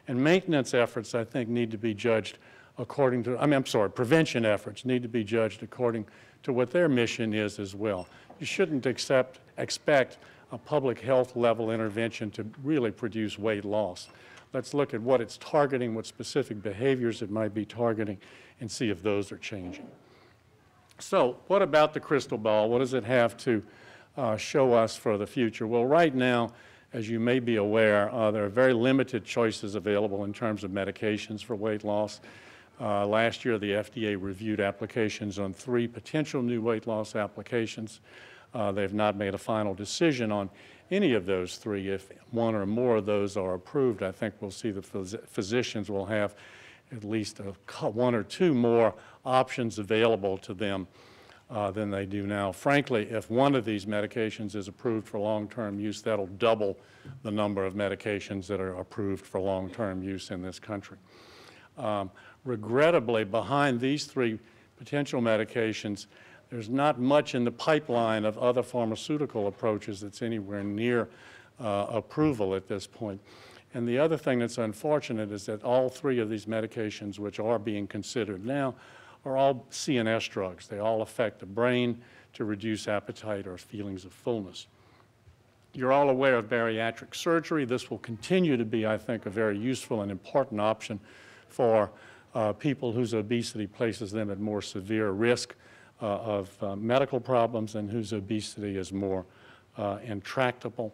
And maintenance efforts, I think, need to be judged according to, prevention efforts need to be judged according to what their mission is as well. You shouldn't expect a public health level intervention to really produce weight loss. Let's look at what it's targeting, what specific behaviors it might be targeting, and see if those are changing. So what about the crystal ball? What does it have to show us for the future? Well, right now, as you may be aware, there are very limited choices available in terms of medications for weight loss. Last year, the FDA reviewed applications on 3 potential new weight loss applications. They've not made a final decision on any of those 3. If one or more of those are approved, I think we'll see the physicians will have at least 1 or 2 more options available to them than they do now. Frankly, if one of these medications is approved for long-term use, that'll double the number of medications that are approved for long-term use in this country. Regrettably, behind these 3 potential medications, there's not much in the pipeline of other pharmaceutical approaches that's anywhere near approval at this point. And the other thing that's unfortunate is that all 3 of these medications which are being considered now are all CNS drugs. They all affect the brain to reduce appetite or feelings of fullness. You're all aware of bariatric surgery. This will continue to be, I think, a very useful and important option for people whose obesity places them at more severe risk of medical problems and whose obesity is more intractable.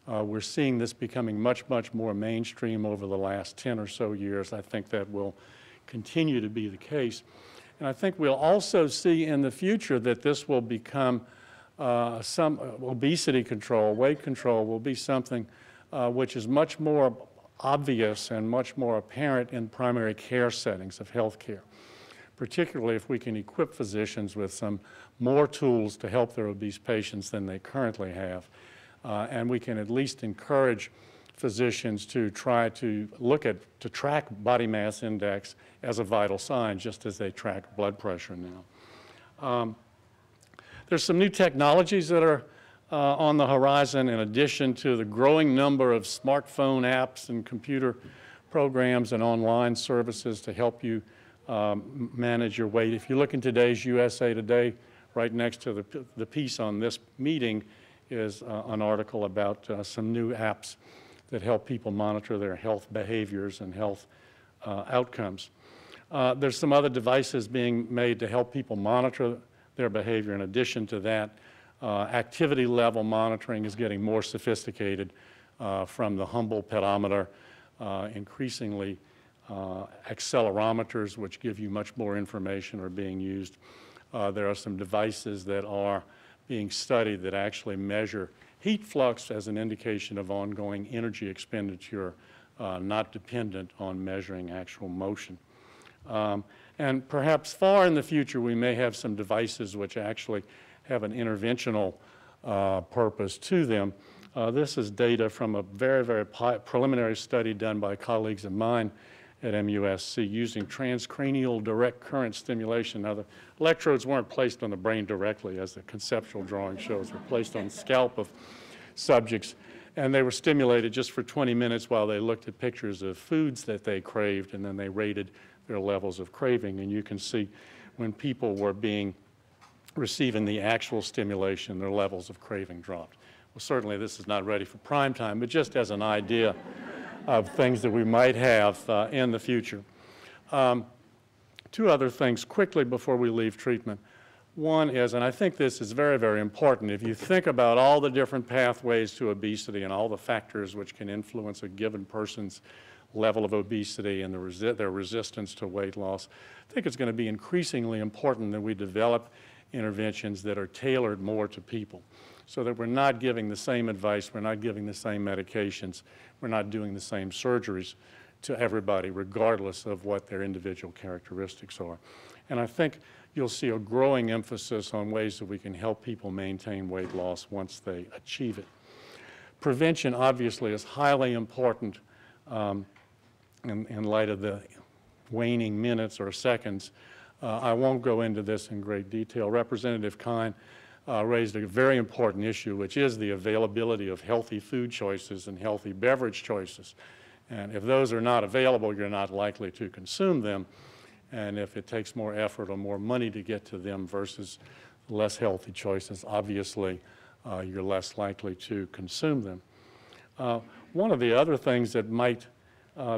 We're seeing this becoming much, much more mainstream over the last 10 or so years. I think that will continue to be the case. And I think we'll also see in the future that this will become some obesity control, weight control will be something which is much more obvious and much more apparent in primary care settings of healthcare, particularly if we can equip physicians with some more tools to help their obese patients than they currently have. And we can at least encourage physicians to try to track body mass index as a vital sign, just as they track blood pressure now. There's some new technologies that are on the horizon in addition to the growing number of smartphone apps and computer programs and online services to help you manage your weight. If you look in today's USA Today, right next to the piece on this meeting is an article about some new apps that help people monitor their health behaviors and health outcomes. There's some other devices being made to help people monitor their behavior. In addition to that, activity level monitoring is getting more sophisticated from the humble pedometer, increasingly accelerometers, which give you much more information, are being used. There are some devices that are being studied that actually measure heat flux as an indication of ongoing energy expenditure, not dependent on measuring actual motion. And perhaps far in the future, we may have some devices which actually have an interventional purpose to them. This is data from a very, very preliminary study done by colleagues of mine at MUSC using transcranial direct current stimulation. Now, the electrodes weren't placed on the brain directly, as the conceptual drawing shows. They were placed on the scalp of subjects, and they were stimulated just for 20 minutes while they looked at pictures of foods that they craved, and then they rated their levels of craving. And you can see when people were receiving the actual stimulation, their levels of craving dropped. Well, certainly this is not ready for prime time, but just as an idea of things that we might have in the future. 2 other things quickly before we leave treatment. One is, and I think this is very, very important, if you think about all the different pathways to obesity and all the factors which can influence a given person's level of obesity and their resistance to weight loss, I think it's going to be increasingly important that we develop interventions that are tailored more to people so that we're not giving the same advice, we're not giving the same medications, we're not doing the same surgeries to everybody regardless of what their individual characteristics are. And I think you'll see a growing emphasis on ways that we can help people maintain weight loss once they achieve it. Prevention obviously is highly important in light of the waning minutes or seconds. I won't go into this in great detail. Representative Kine raised a very important issue, which is the availability of healthy food choices and healthy beverage choices. And if those are not available, you're not likely to consume them. And if it takes more effort or more money to get to them versus less healthy choices, obviously you're less likely to consume them. One of the other things that might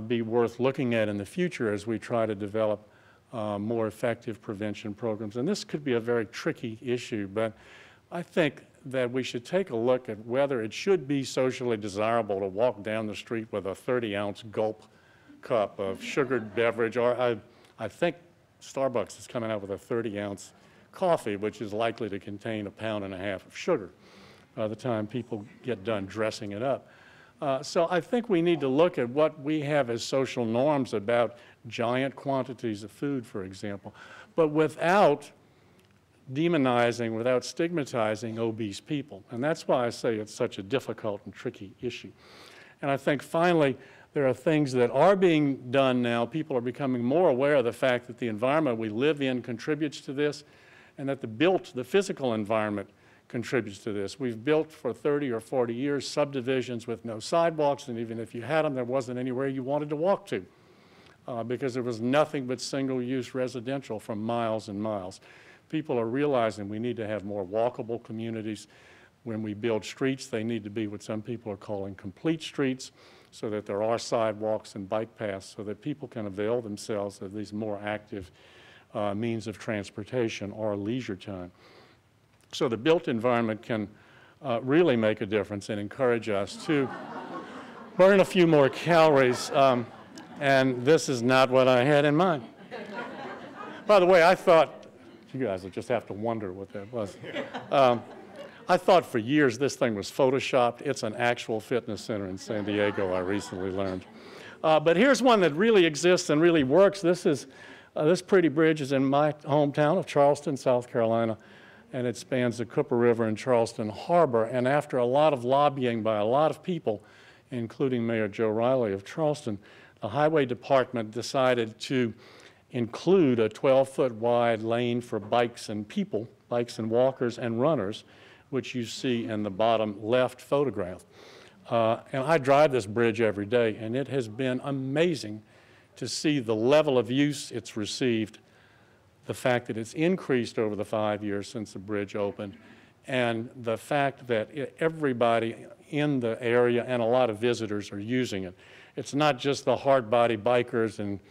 be worth looking at in the future as we try to develop more effective prevention programs, and this could be a very tricky issue, but I think that we should take a look at whether it should be socially desirable to walk down the street with a 30-ounce gulp cup of sugared beverage, or I think Starbucks is coming out with a 30-ounce coffee, which is likely to contain 1.5 pounds of sugar by the time people get done dressing it up. So I think we need to look at what we have as social norms about giant quantities of food, for example, but without demonizing, without stigmatizing obese people. And that's why I say it's such a difficult and tricky issue. And I think finally, there are things that are being done now. People are becoming more aware of the fact that the environment we live in contributes to this, and that the physical environment contributes to this. We've built for 30 or 40 years subdivisions with no sidewalks, and even if you had them, there wasn't anywhere you wanted to walk to because there was nothing but single-use residential for miles and miles. People are realizing we need to have more walkable communities. When we build streets, they need to be what some people are calling complete streets, so that there are sidewalks and bike paths so that people can avail themselves of these more active means of transportation or leisure time. So the built environment can really make a difference and encourage us to burn a few more calories, and this is not what I had in mind. By the way, I thought, you guys will just have to wonder what that was. I thought for years this thing was photoshopped. It's an actual fitness center in San Diego, I recently learned. But here's one that really exists and really works. This pretty bridge is in my hometown of Charleston, South Carolina, and it spans the Cooper River in Charleston Harbor. And after a lot of lobbying by a lot of people, including Mayor Joe Riley of Charleston, the Highway Department decided to include a 12-foot wide lane for bikes and people, bikes and walkers and runners, which you see in the bottom left photograph. And I drive this bridge every day, and it has been amazing to see the level of use it's received, the fact that it's increased over the 5 years since the bridge opened, and the fact that everybody in the area and a lot of visitors are using it. It's not just the hard body bikers and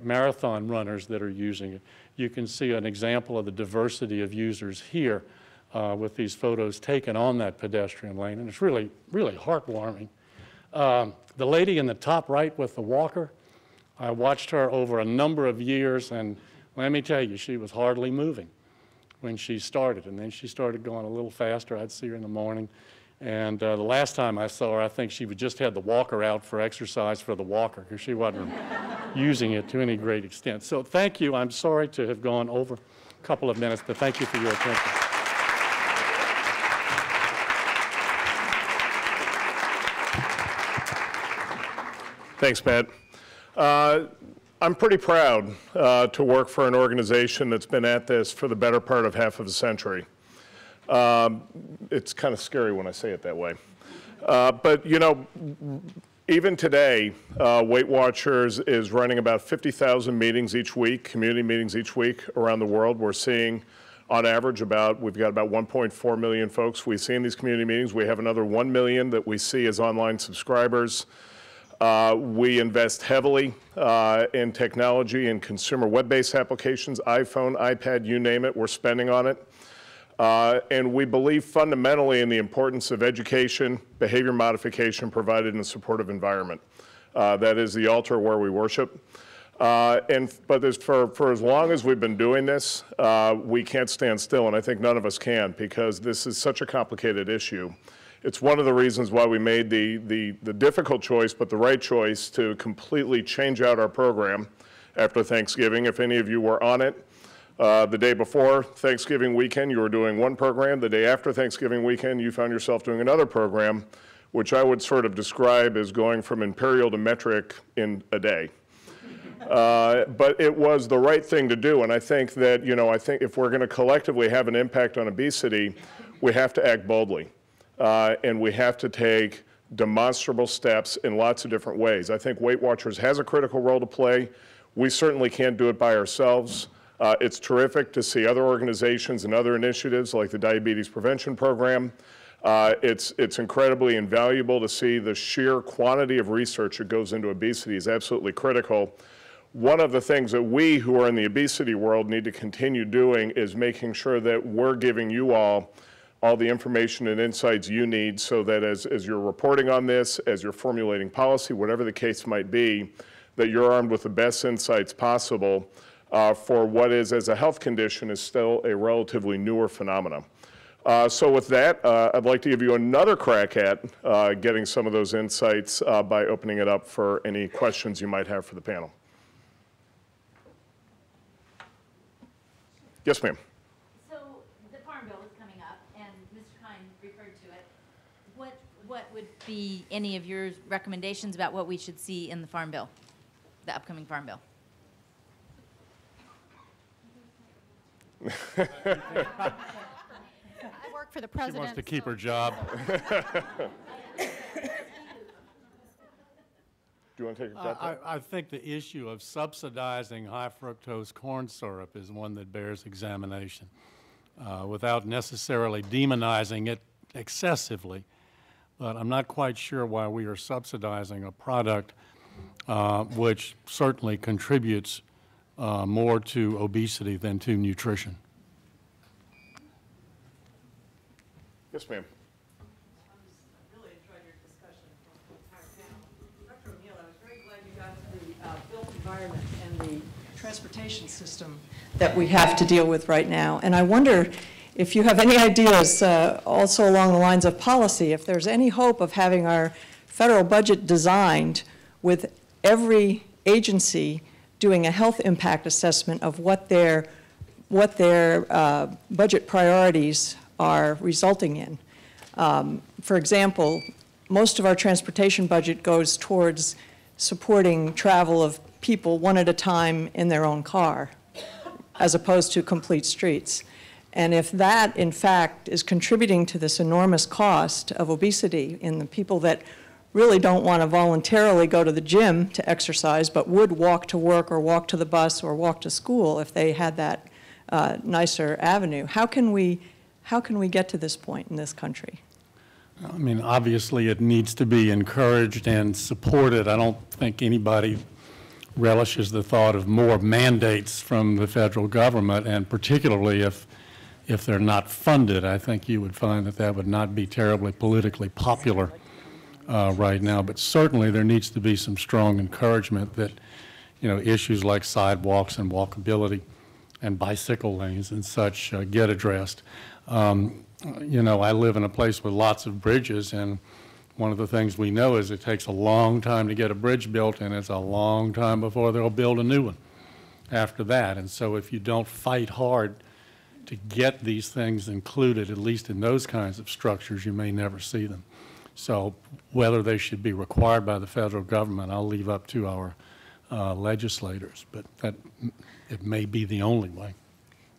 marathon runners that are using it. You can see an example of the diversity of users here with these photos taken on that pedestrian lane, and it's really, really heartwarming. The lady in the top right with the walker, I watched her over a number of years, and let me tell you, she was hardly moving when she started, and then she started going a little faster. I'd see her in the morning, and the last time I saw her, I think she just had the walker out for exercise for the walker, because she wasn't using it to any great extent. So thank you. I'm sorry to have gone over a couple of minutes, but thank you for your attention. Thanks, Matt. I'm pretty proud to work for an organization that's been at this for the better part of half of a century. It's kind of scary when I say it that way. But, you know, even today, Weight Watchers is running about 50,000 meetings each week, community meetings each week around the world. We're seeing, on average, we've got about 1.4 million folks we see in these community meetings. We have another 1 million that we see as online subscribers. We invest heavily in technology and consumer web-based applications, iPhone, iPad, you name it, we're spending on it. And we believe fundamentally in the importance of education, behavior modification provided in a supportive environment. That is the altar where we worship. But for as long as we've been doing this, we can't stand still, and I think none of us can, because this is such a complicated issue. It's one of the reasons why we made the difficult choice, but the right choice, to completely change out our program after Thanksgiving. If any of you were on it, the day before Thanksgiving weekend, you were doing one program. The day after Thanksgiving weekend, you found yourself doing another program, which I would sort of describe as going from imperial to metric in a day. But it was the right thing to do, and I think that, I think if we're going to collectively have an impact on obesity, we have to act boldly. And we have to take demonstrable steps in lots of different ways. I think Weight Watchers has a critical role to play. We certainly can't do it by ourselves. It's terrific to see other organizations and other initiatives like the Diabetes Prevention Program. It's incredibly invaluable to see the sheer quantity of research that goes into obesity is absolutely critical. One of the things that we who are in the obesity world need to continue doing is making sure that we're giving you all the information and insights you need, so that as you're reporting on this, as you're formulating policy, whatever the case might be, that you're armed with the best insights possible for what is, as a health condition, is still a relatively newer phenomenon. So with that, I'd like to give you another crack at getting some of those insights by opening it up for any questions you might have for the panel. Yes, ma'am. What would be any of your recommendations about what we should see in the Farm Bill, the upcoming Farm Bill? I work for the president. She wants to keep her job. Do you want to take a crack? I think the issue of subsidizing high fructose corn syrup is one that bears examination, without necessarily demonizing it excessively. But I'm not quite sure why we are subsidizing a product which certainly contributes more to obesity than to nutrition. Yes, ma'am. I really enjoyed your discussion from the entire panel. Dr. O'Neill, I was very glad you got to the built environment and the transportation system that we have to deal with right now. And I wonder if you have any ideas also along the lines of policy, if there's any hope of having our federal budget designed with every agency doing a health impact assessment of what their budget priorities are resulting in. For example, most of our transportation budget goes towards supporting travel of people one at a time in their own car, as opposed to complete streets. And if that, in fact, is contributing to this enormous cost of obesity in the people that really don't want to voluntarily go to the gym to exercise, but would walk to work or walk to the bus or walk to school if they had that nicer avenue, how can we get to this point in this country? I mean, obviously it needs to be encouraged and supported. I don't think anybody relishes the thought of more mandates from the federal government, and particularly if they're not funded. I think you would find that that would not be terribly politically popular right now, but certainly there needs to be some strong encouragement that, issues like sidewalks and walkability and bicycle lanes and such get addressed. I live in a place with lots of bridges, and one of the things we know is it takes a long time to get a bridge built, and it's a long time before they'll build a new one after that. And so if you don't fight hard to get these things included, at least in those kinds of structures, you may never see them. So whether they should be required by the federal government, I'll leave up to our legislators, but it may be the only way.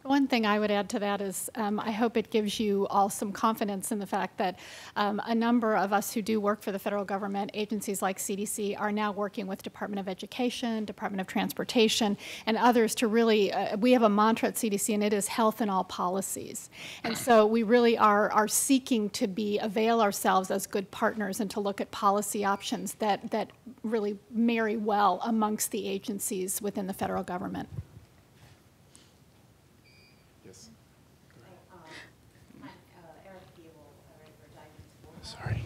One thing I would add to that is I hope it gives you all some confidence in the fact that a number of us who do work for the federal government, agencies like CDC, are now working with Department of Education, Department of Transportation, and others to really, we have a mantra at CDC, and it is health in all policies. And so we really are seeking to avail ourselves as good partners and to look at policy options that really marry well amongst the agencies within the federal government. Sorry.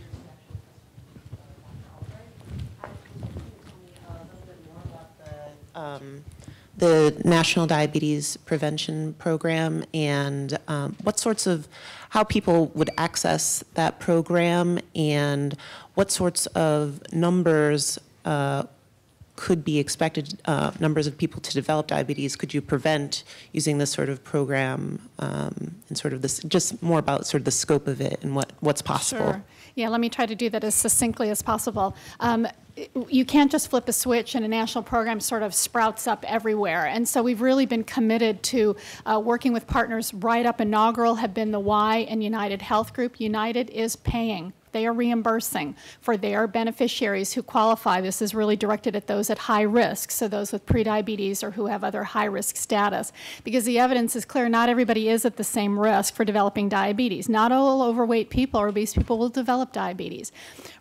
The National Diabetes Prevention Program and how people would access that program and what sorts of numbers could be expected, numbers of people to develop diabetes, could you prevent using this sort of program, and sort of this, just more about sort of the scope of it and what's possible? Sure. Yeah, let me try to do that as succinctly as possible. You can't just flip a switch and a national program sort of sprouts up everywhere. And so we've really been committed to working with partners. Right up inaugural have been the Y and United Health Group. United is paying. They are reimbursing for their beneficiaries who qualify. This is really directed at those at high risk, so those with prediabetes or who have other high-risk status. Because the evidence is clear, not everybody is at the same risk for developing diabetes. Not all overweight people or obese people will develop diabetes.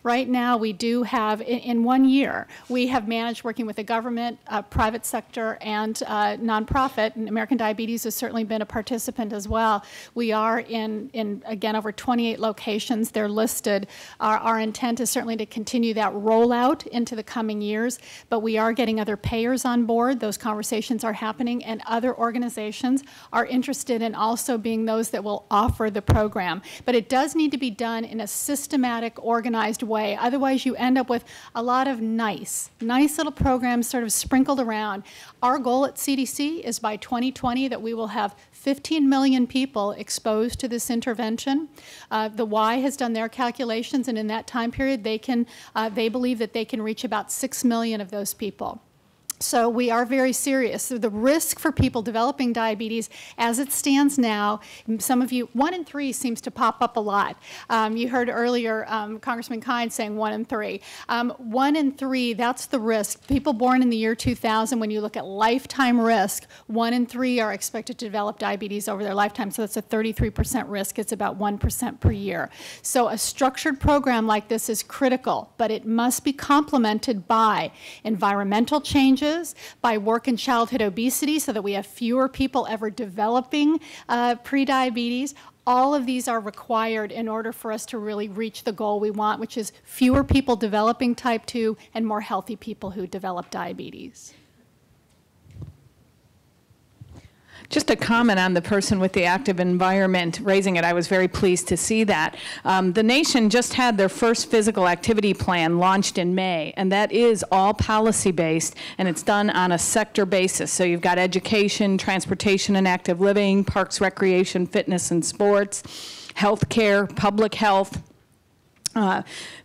Right now, we do have, in 1 year, we have managed, working with the government, private sector, and nonprofit, and American Diabetes has certainly been a participant as well. We are in again, over 28 locations. They're listed. Our intent is certainly to continue that rollout into the coming years, but we are getting other payers on board. Those conversations are happening, and other organizations are interested in also being those that will offer the program. But it does need to be done in a systematic, organized way. Otherwise, you end up with a lot of nice little programs sort of sprinkled around. Our goal at CDC is by 2020 that we will have 15 million people exposed to this intervention. The Y has done their calculations, and in that time period, they believe that they can reach about 6 million of those people. So we are very serious. So the risk for people developing diabetes as it stands now, some of you, 1 in 3 seems to pop up a lot. You heard earlier Congressman Kind saying 1 in 3. 1 in 3, that's the risk. People born in the year 2000, when you look at lifetime risk, 1 in 3 are expected to develop diabetes over their lifetime. So that's a 33% risk. It's about 1% per year. So a structured program like this is critical, but it must be complemented by environmental changes, by work in childhood obesity so that we have fewer people ever developing prediabetes. All of these are required in order for us to really reach the goal we want, which is fewer people developing type 2 and more healthy people who develop diabetes. Just a comment on the person with the active environment raising it. I was very pleased to see that. The nation just had their first physical activity plan launched in May, and that is all policy-based, and it's done on a sector basis. So you've got education, transportation and active living, parks, recreation, fitness and sports, healthcare, public health,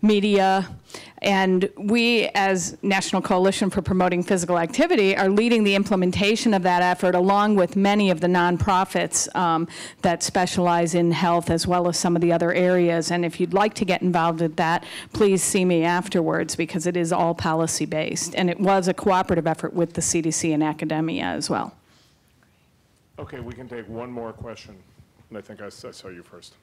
media, and we, as National Coalition for Promoting Physical Activity, are leading the implementation of that effort along with many of the nonprofits that specialize in health as well as some of the other areas. And if you'd like to get involved with that, please see me afterwards, because it is all policy-based. And it was a cooperative effort with the CDC and academia as well. Okay, we can take one more question. And I think I saw you first.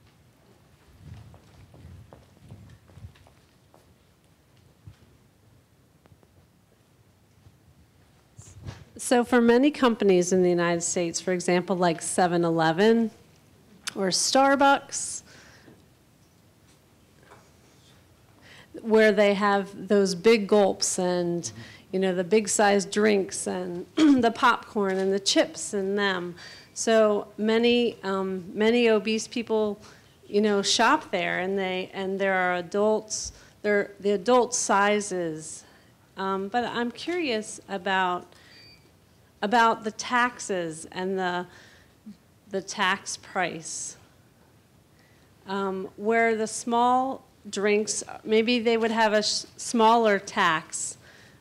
So for many companies in the United States, for example, like 7-Eleven or Starbucks, where they have those big gulps and, you know, the big sized drinks and the popcorn and the chips in them. So many obese people, you know, shop there, and there are adults, they're the adult sizes. But I'm curious about the taxes and the tax price, where the small drinks, maybe they would have a smaller tax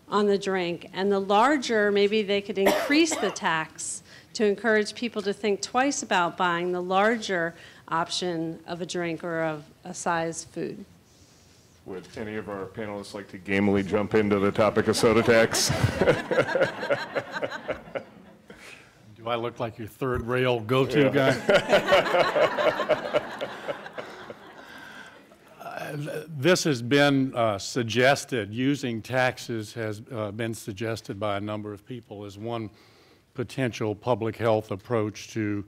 on the drink, and the larger, maybe they could increase the tax to encourage people to think twice about buying the larger option of a drink or of a size food. Would any of our panelists like to gamely jump into the topic of soda tax? Do I look like your third rail go-to guy? This has been suggested, using taxes has been suggested by a number of people as one potential public health approach to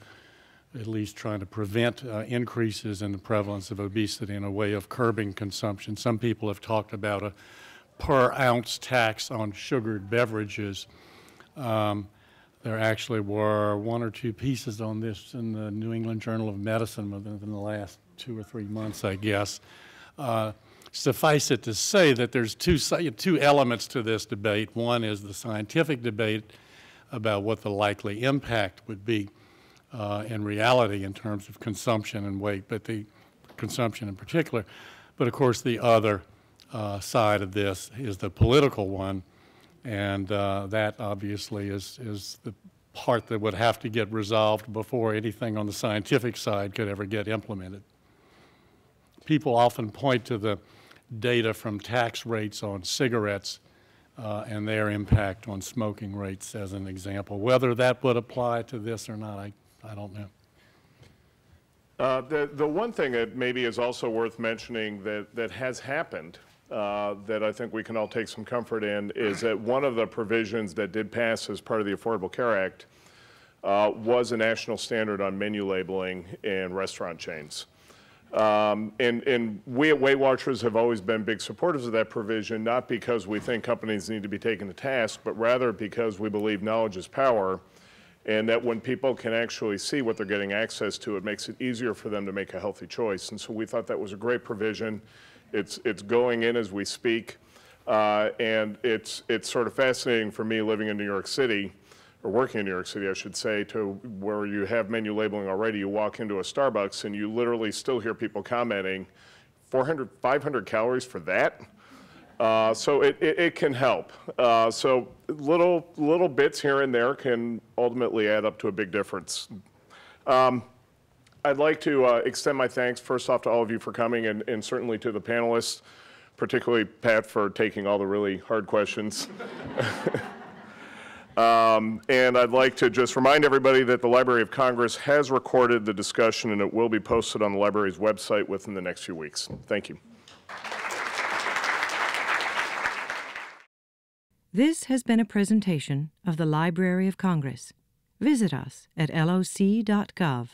at least trying to prevent increases in the prevalence of obesity in a way of curbing consumption. Some people have talked about a per ounce tax on sugared beverages. There actually were 1 or 2 pieces on this in the New England Journal of Medicine within the last 2 or 3 months, I guess. Suffice it to say that there's two elements to this debate. One is the scientific debate about what the likely impact would be in reality in terms of consumption and weight, but the consumption in particular. But of course the other side of this is the political one, and that obviously is the part that would have to get resolved before anything on the scientific side could ever get implemented. People often point to the data from tax rates on cigarettes and their impact on smoking rates as an example. Whether that would apply to this or not, I don't know. The one thing that maybe is also worth mentioning that has happened that I think we can all take some comfort in is that one of the provisions that did pass as part of the Affordable Care Act was a national standard on menu labeling in restaurant chains. And we at Weight Watchers have always been big supporters of that provision, not because we think companies need to be taken to task, but rather because we believe knowledge is power, and that when people can actually see what they're getting access to, it makes it easier for them to make a healthy choice. And so we thought that was a great provision. It's going in as we speak, and it's sort of fascinating for me living in New York City, or working in New York City, I should say, to where you have menu labeling already. You walk into a Starbucks and you literally still hear people commenting, 400, 500 calories for that? So it can help. So little bits here and there can ultimately add up to a big difference. I'd like to extend my thanks first off to all of you for coming, and certainly to the panelists, particularly Pat for taking all the really hard questions. And I'd like to just remind everybody that the Library of Congress has recorded the discussion, and it will be posted on the library's website within the next few weeks. Thank you. This has been a presentation of the Library of Congress. Visit us at loc.gov.